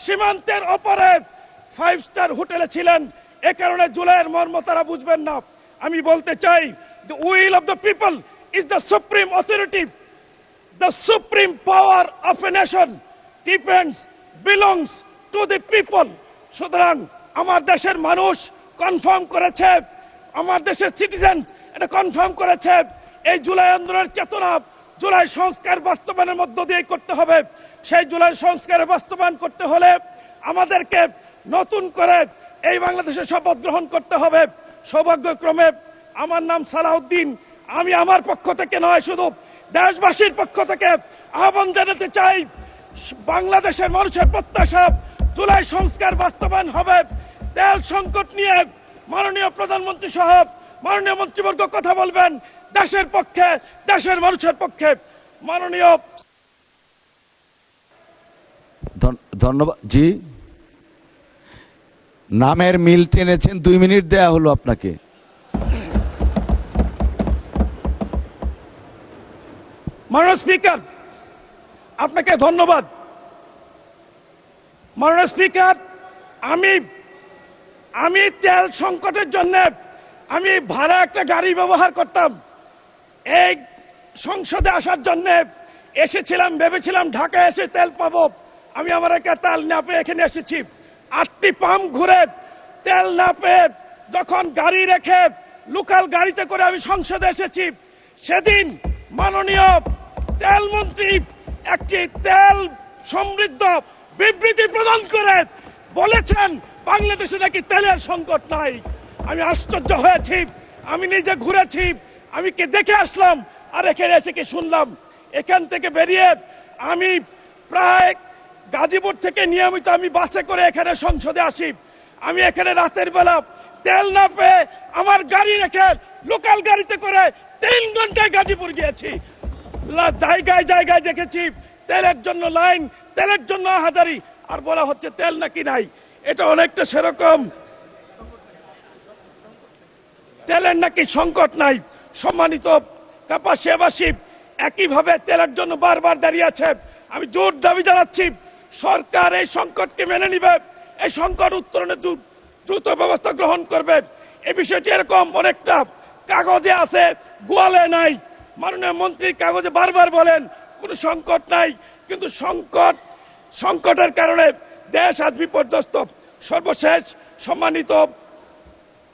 সীমান্তের ওপরে 5 স্টার হোটেলে ছিলেন। এ কারণে জুলাইয়ের মর্ম তারা বুঝবেন না। আমি বলতে চাই, The will of the people is the supreme authority. The supreme power of a nation belongs to the people. সুতরাং আমার দেশের মানুষ কনফার্ম করেছে, আমার দেশের সিটিজেন্স এটা কনফার্ম করেছে, এই জুলাই আন্দোলনের চেতনা জুলাই সংস্কার বাস্তবায়নের মধ্য দিয়ে করতে হবে। সেই জুলাই সংস্কারের বাস্তবায়ন করতে হলে আমাদেরকে নতুন করে এই বাংলাদেশে শপথ গ্রহণ করতে হবে। সৌভাগ্যক্রমে আমার নাম সালাউদ্দিন। আমি আমার পক্ষ থেকে নয়, শুধু দেশবাসীর পক্ষ থেকে আহ্বান জানাতে চাই, বাংলাদেশের মানুষের প্রত্যাশা জুলাই সংস্কার বাস্তবায়ন হবে। তেল সংকট নিয়ে মাননীয় প্রধানমন্ত্রী সহ মাননীয় মন্ত্রীবর্গ কথা বলবেন দেশের পক্ষে, দেশের মানুষের পক্ষে। মাননীয় ধন্যবাদ জি। নামের মিল টেনেছেন, 2 মিনিট দেয়া হলো আপনাকে। মাননীয় স্পিকার, আপনাকে ধন্যবাদ। মাননীয় স্পিকার, আমি তেল সংকটের জন্য আমি ভাড়া একটা গাড়ি ব্যবহার করতাম। এই সংসদে আসার জন্য এসেছিলাম, ভেবেছিলাম ঢাকায় এসে তেল পাবো। আমি আমার একা তেল না পেয়ে এখানে এসেছি। 8টি পাম্প ঘুরে তেল না পেয়ে যখন গাড়ি রেখে লোকাল গাড়িতে করে আমি সংসদে এসেছি, সেদিন মাননীয় তেল মন্ত্রী একটি তেল সমৃদ্ধ বিবৃতি প্রদান করে বলেছেন বাংলাদেশে নাকি তেলের সংকট নাই। আমি আশ্চর্য হয়েছি। আমি নিজে ঘুরেছি, আমি কি দেখে আসলাম, আর এখানে এসে কি শুনলাম। এখান থেকে বেরিয়ে আমি প্রায় গাজীপুর থেকে নিয়মিত আমি বাসে করে এখানে সংসদে আসি। আমি এখানে রাতের বেলা তেল না পেয়ে আমার গাড়ি রেখে লোকাল গাড়িতে করে 3 ঘন্টায় গাজীপুর গিয়েছি। জায়গায় জায়গায় দেখেছি তেলের জন্য লাইন, তেলের জন্য হাজারি, আর বলা হচ্ছে তেল নাকি নাই। এটা অনেকটা সেরকম তেলের নাকি সংকট নাই। সম্মানিত কাপাসিয়াবাসী, একইভাবে তেলের জন্য বারবার দাঁড়িয়ে আছে। আমি জোর দাবি জানাচ্ছি, সরকার এই সংকটকে মেনে নিবে, এই সংকট উত্তরণে দ্রুত ব্যবস্থা গ্রহণ করবে। এই বিষয়টি এরকম অনেকটা কাগজে আছে, গোয়ালে নাই। মাননীয় মন্ত্রীর কাগজে বারবার বলেন কোনো সংকট নাই, কিন্তু সংকটের কারণে দেশ আজ বিপর্যস্ত। সর্বশেষ সম্মানিত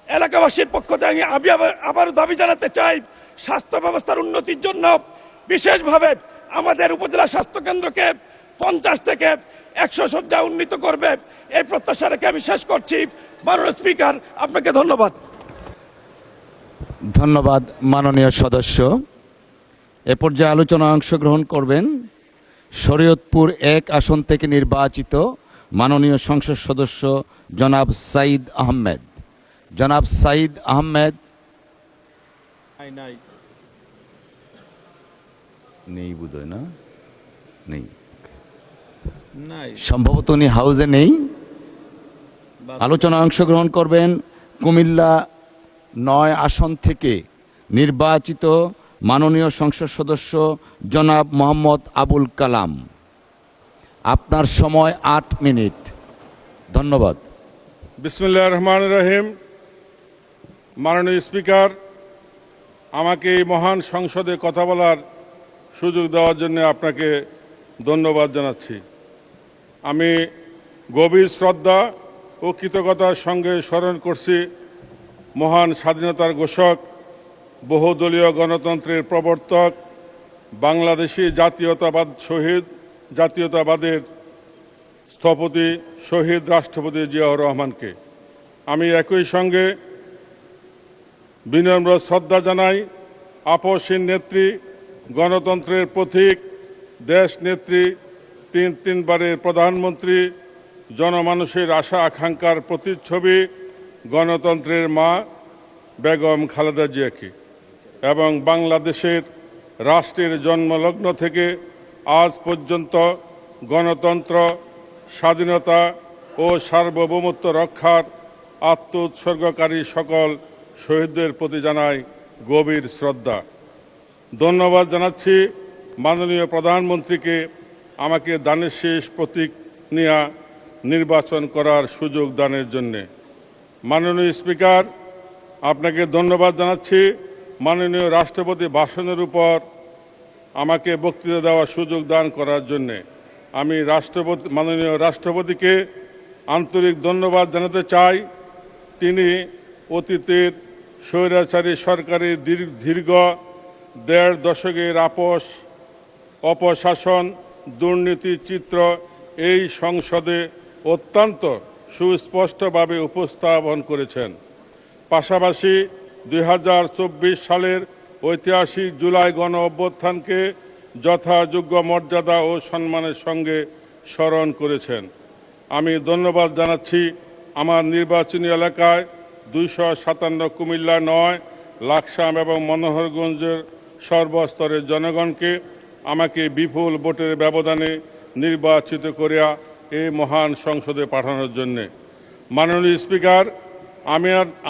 এলাকাবাসীর পক্ষ থেকে আমি আবারও দাবি জানাতে চাই, স্বাস্থ্য ব্যবস্থার উন্নতির জন্য বিশেষভাবে আমাদের উপজেলা স্বাস্থ্য কেন্দ্রকে 50 থেকে 100 শয্যা উন্নীত করবে। এই প্রত্যাশা রেখে আমি শেষ করছি। মাননীয় স্পিকার, আপনাকে ধন্যবাদ। ধন্যবাদ মাননীয় সদস্য। এ পর্যায়ে আলোচনায় অংশগ্রহণ করবেন শরীয়তপুর 1 আসন থেকে নির্বাচিত মাননীয় সংসদ সদস্য জনাব সাইদ আহমেদ। জনাব সাইদ আহমেদ নেই বোধহয়, না নেই, সম্ভবত উনি হাউজে নেই। আলোচনায় অংশগ্রহণ করবেন কুমিল্লা 9 আসন থেকে নির্বাচিত মাননীয় সংসদ সদস্য জনাব মোহাম্মদ আবুল কালাম। আপনার সময় 8 মিনিট। ধন্যবাদ। বিসমিল্লাহির রহমানির রহিম। মাননীয় স্পিকার, আমাকে এই মহান সংসদে কথা বলার সুযোগ দেওয়ার জন্য আপনাকে ধন্যবাদ জানাচ্ছি। আমি গভীর শ্রদ্ধা ও কৃতজ্ঞতার সঙ্গে স্মরণ করছি মহান স্বাধীনতার ঘোষক, বহুদলীয় গণতন্ত্রের প্রবর্তক, বাংলাদেশি জাতীয়তাবাদের স্থপতি শহীদ রাষ্ট্রপতি জিয়াউর রহমানকে। আমি একই সঙ্গে বিনম্র শ্রদ্ধা জানাই আপসহীন নেত্রী, গণতন্ত্রের পথিক, দেশ নেত্রী, 3 বারের প্রধানমন্ত্রী, জনমানুষের আশা আকাঙ্ক্ষার প্রতিচ্ছবি গণতন্ত্রের মা বেগম খালেদা জিয়াকে এবং বাংলাদেশের রাষ্ট্রের জন্মলগ্ন থেকে আজ পর্যন্ত গণতন্ত্র, স্বাধীনতা ও সার্বভৌমত্ব রক্ষার আত্মোৎসর্গকারী সকল শহীদদের প্রতি জানাই গভীর শ্রদ্ধা। ধন্যবাদ জানাচ্ছি মাননীয় প্রধানমন্ত্রীকে আমাকে দানের শেষ প্রতিজ্ঞা নির্বাচন করার সুযোগ দানের জন্যে। মাননীয় স্পিকার, আপনাকে ধন্যবাদ জানাচ্ছি মাননীয় রাষ্ট্রপতি ভাষণের উপর আমাকে বক্তৃতা দেওয়ার সুযোগ দান করার জন্যে আমি মাননীয় রাষ্ট্রপতিকে আন্তরিক ধন্যবাদ জানাতে চাই। তিনি অতীতের স্বৈরাচারী সরকারের দীর্ঘ ১.৫ দশকের অপশাসন দুর্নীতির চিত্র এই সংসদে অত্যন্ত সুস্পষ্টভাবে উপস্থাপন করেছেন। পাশাপাশি ২০২৪ সালের ঐতিহাসিক জুলাই গণ অভ্যুত্থানকে যথাযোগ্য মর্যাদা ও সম্মানের সঙ্গে স্মরণ করেছেন। আমি ধন্যবাদ জানাচ্ছি আমার নির্বাচনী এলাকায় ২৫৭ কুমিল্লা ৯ লাকসাম এবং মনোহরগঞ্জের সর্বস্তরের জনগণকে আমাকে বিপুল ভোটের ব্যবধানে নির্বাচিত করিয়া এই মহান সংসদে পাঠানোর জন্য। মাননীয় স্পিকার,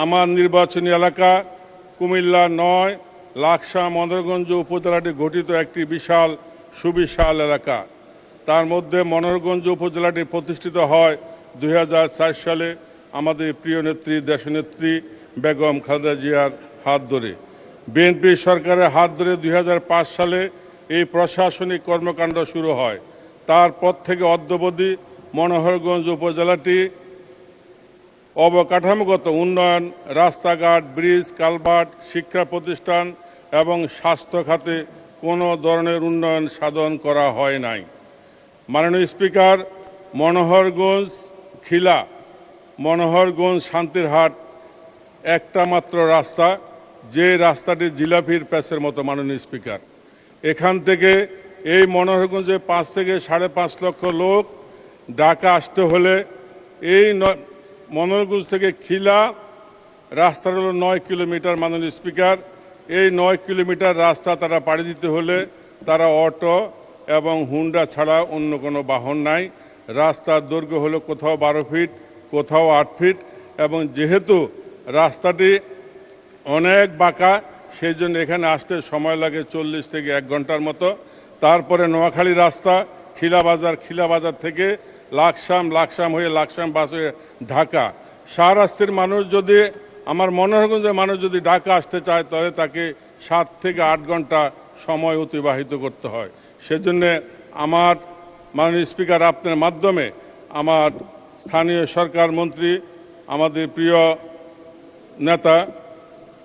আমার নির্বাচনী এলাকা কুমিল্লা ৯ লাকসাম মনোহরগঞ্জ উপজেলাটি গঠিত একটি সুবিশাল এলাকা। তার মধ্যে মনোহরগঞ্জ উপজেলাটি প্রতিষ্ঠিত হয় ২০০৪ সালে আমাদের প্রিয় নেত্রী দেশনেত্রী বেগম খালেদা জিয়ার হাত ধরে। বিএনপি সরকারের হাত ধরে ২০০৫ সালে এই প্রশাসনিক কর্মকাণ্ড শুরু হয়। তারপর থেকে অদ্যাবধি মনোহরগঞ্জ উপজেলাটি অবকাঠামোগত উন্নয়ন, রাস্তাঘাট, ব্রিজ, কালভার্ট, শিক্ষা প্রতিষ্ঠান এবং স্বাস্থ্য খাতে কোনো ধরনের উন্নয়ন সাধন করা হয় নাই। মাননীয় স্পিকার, মনোহরগঞ্জ শান্তিরহাট একটা মাত্র রাস্তা, যে রাস্তাটি জিলাপির প্যাচের মতো। মাননীয় স্পিকার, এখান থেকে এই মনোহরগঞ্জে ৫ থেকে ৫.৫ লক্ষ লোক ঢাকা আসতে হলে এই মনোহরগঞ্জ থেকে খিলা রাস্তা হলো ৯ কিলোমিটার। মাননীয় স্পিকার, এই ৯ কিলোমিটার রাস্তা তারা পাড়ি দিতে হলে তারা অটো এবং হুন্ডা ছাড়া অন্য কোনো বাহন নাই। রাস্তার দৈর্ঘ্য হলো কোথাও ১২ ফিট, কোথাও ৮ ফিট, এবং যেহেতু রাস্তাটি অনেক বাঁকা, সেই জন্য এখানে আসতে সময় লাগে ৪০ থেকে ১ ঘন্টার মতো। তারপরে নোয়াখালী রাস্তা, খিলাবাজার থেকে লাকসাম হয়ে লাকসাম বাস হয়ে ঢাকা। শাহরাস্তির মানুষ যদি, আমার মনোহরগঞ্জের মানুষ যদি ঢাকা আসতে চায়, তাহলে তাকে ৭ থেকে ৮ ঘন্টা সময় অতিবাহিত করতে হয়। সেজন্য আমার মাননীয় স্পিকার, আপনার মাধ্যমে আমার স্থানীয় সরকার মন্ত্রী, আমাদের প্রিয় নেতা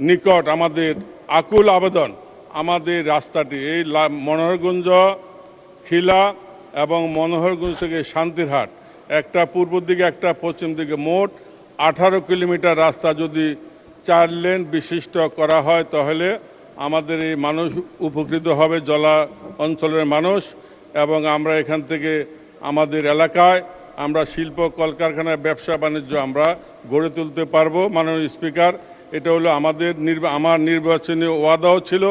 নিকট আমাদের আকুল আবেদন, আমাদের রাস্তাটি এই মনোহরগঞ্জ খিলা এবং মনোহরগঞ্জ থেকে শান্তিরহাট, একটা পূর্ব দিকে একটা পশ্চিম দিকে, মোট 18 কিলোমিটার রাস্তা যদি 4 লেন বিশিষ্ট করা হয়, তাহলে আমাদের এই মানুষ উপকৃত হবে, জলা অঞ্চলের মানুষ। এবং আমরা এখান থেকে আমাদের এলাকায় আমরা শিল্প, কলকারখানা, ব্যবসা বাণিজ্য আমরা গড়ে তুলতে পারবো। মাননীয় স্পিকার, এটা হলো আমার নির্বাচনী ওয়াদাও ছিল।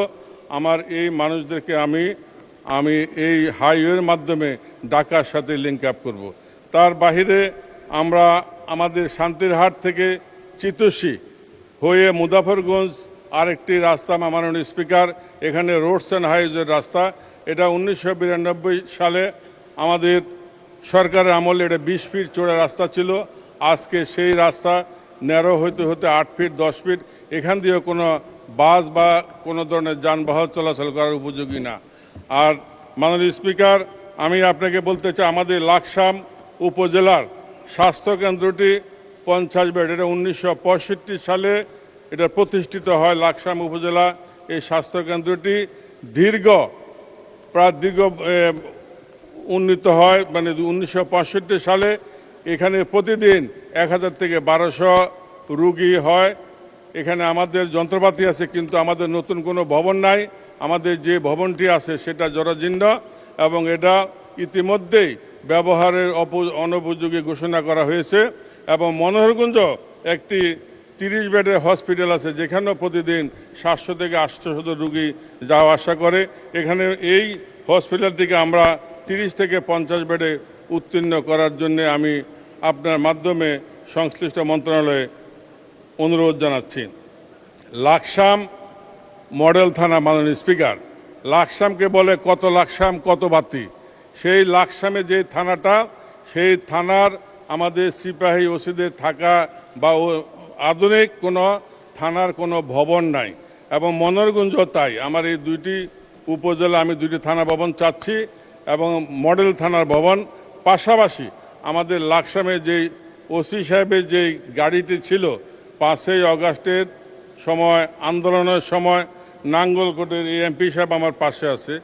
আমার এই মানুষদেরকে আমি এই হাইওয়ের মাধ্যমে ঢাকার সাথে লিঙ্ক আপ করব। তার বাহিরে আমরা আমাদের শান্তিরহাট থেকে চিতোষী হয়ে মুজাফরগঞ্জ আরেকটি রাস্তা, মাননীয় স্পিকার, এখানে রোডস অ্যান্ড হাইওয়েজের রাস্তা। এটা 1992 সালে আমাদের সরকারের আমলে এটা 20 ফিট চওড়া রাস্তা ছিল। আজকে সেই রাস্তা ন্যারো হতে 8 ফিট 10 ফিট। এখান দিয়ে কোনো বাস বা কোনো ধরনের যানবাহন চলাচল করার উপযোগী না। আর মাননীয় স্পিকার, আমি আপনাকে বলতে চাই, আমাদের লাকসাম উপজেলার স্বাস্থ্যকেন্দ্রটি 50 বেড, এটা 1965 সালে এটা প্রতিষ্ঠিত হয়। লাকসাম উপজেলা এই স্বাস্থ্যকেন্দ্রটি দীর্ঘ উন্নীত হয়, মানে 1965 সালে এখানে প্রতিদিন 1000 থেকে 1200 রোগী হয়। এখানে আমাদের যন্ত্রপাতি আছে, কিন্তু আমাদের নতুন কোনো ভবন নাই। আমাদের যে ভবনটি আছে সেটা জরাজীর্ণ এবং এটা ইতিমধ্যেই ব্যবহারের অনুপযোগী ঘোষণা করা হয়েছে। এবং মনোহরগঞ্জ একটি 30 বেডের হসপিটাল আছে, যেখানেও প্রতিদিন 700 থেকে 800 রোগী যাওয়া আসা করে। এখানে এই হসপিটালটিকে আমরা 30 থেকে 50 বেডে উত্তীর্ণ করার জন্য আমি আপনার মাধ্যমে সংশ্লিষ্ট মন্ত্রণালয়ে অনুরোধ জানাচ্ছি। লাকসাম মডেল থানা, মাননীয় স্পিকার, লাকসামকে বলে কত লাকসাম কত বাতি। সেই লাকসামে যে থানাটা, সেই থানার আমাদের সিপাহী ওসিদের থাকা বা আধুনিক কোনো থানার কোনো ভবন নাই। এবং মনোহরগঞ্জও তাই। আমার এই দুইটি উপজেলা আমি দুইটি থানা ভবন চাচ্ছি এবং মডেল থানার ভবন। পাশাপাশি আমাদের লাকসামে যেই ওসি সাহেবের যেই গাড়িটি ছিল 5ই আগস্টের সময় আন্দোলনের সময় নাঙ্গলকোটের এই এমপি সাহেব আমার পাশে আছে,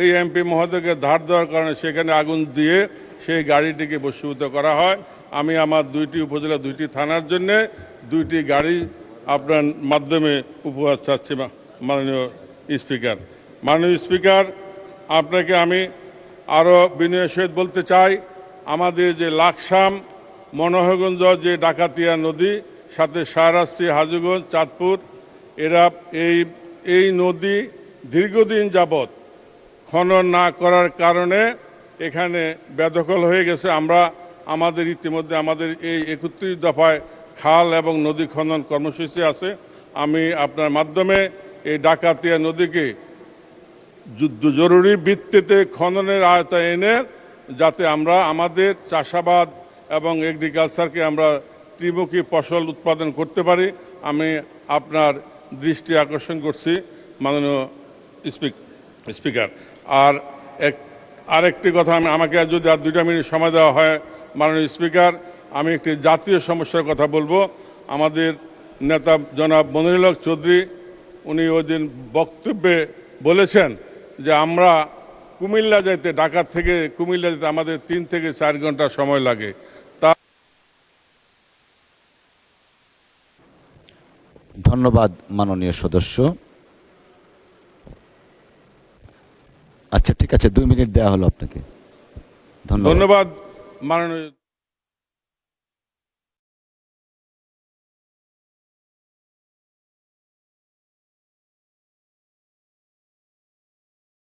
এই এমপি মহোদয়কে ধার দেওয়ার কারণে সেখানে আগুন দিয়ে সেই গাড়িটিকে বশীভূত করা হয়। আমি আমার দুইটি উপজেলা দুইটি থানার জন্য দুইটি গাড়ি আপনার মাধ্যমে উপহার চাচ্ছি মাননীয় স্পিকার। মাননীয় স্পিকার, আপনাকে আমি আরও বিনয়ের সহিত বলতে চাই, আমাদের যে লাকসাম মনোহরগঞ্জ যে ডাকাতিয়া নদী, সাথে শাহরাস্তি, হাজীগঞ্জ, চাঁদপুর, এরা এই নদী দীর্ঘদিন যাবৎ খনন না করার কারণে এখানে বেদখল হয়ে গেছে। আমাদের ইতিমধ্যে আমাদের এই 31 দফায় খাল এবং নদী খনন কর্মসূচি আছে। আমি আপনার মাধ্যমে এই ডাকাতিয়া নদীকে জরুরি ভিত্তিতে খননের আওতায় এনে যাতে আমরা আমাদের চাষাবাদ এবং এগ্রিকালচারকে আমরা ত্রিমুখী ফসল উৎপাদন করতে পারি, আমি আপনার দৃষ্টি আকর্ষণ করছি মাননীয় স্পিকার। আর আরেকটি কথা, আমাকে যদি আর 2 মিনিট সময় দেওয়া হয় মাননীয় স্পিকার, আমি একটি জাতীয় সমস্যার কথা বলবো। আমাদের নেতা জনাব মনিরুল হক চৌধুরী উনি ওই দিন বক্তব্যে বলেছেন যে আমরা কুমিল্লা যাইতে, ঢাকা থেকে কুমিল্লা যেতে আমাদের 3 থেকে 4 ঘন্টা সময় লাগে। ধন্যবাদ মাননীয় সদস্য। আচ্ছা, ঠিক আছে, 2 মিনিট দেওয়া হলো আপনাকে। ধন্যবাদ মাননীয়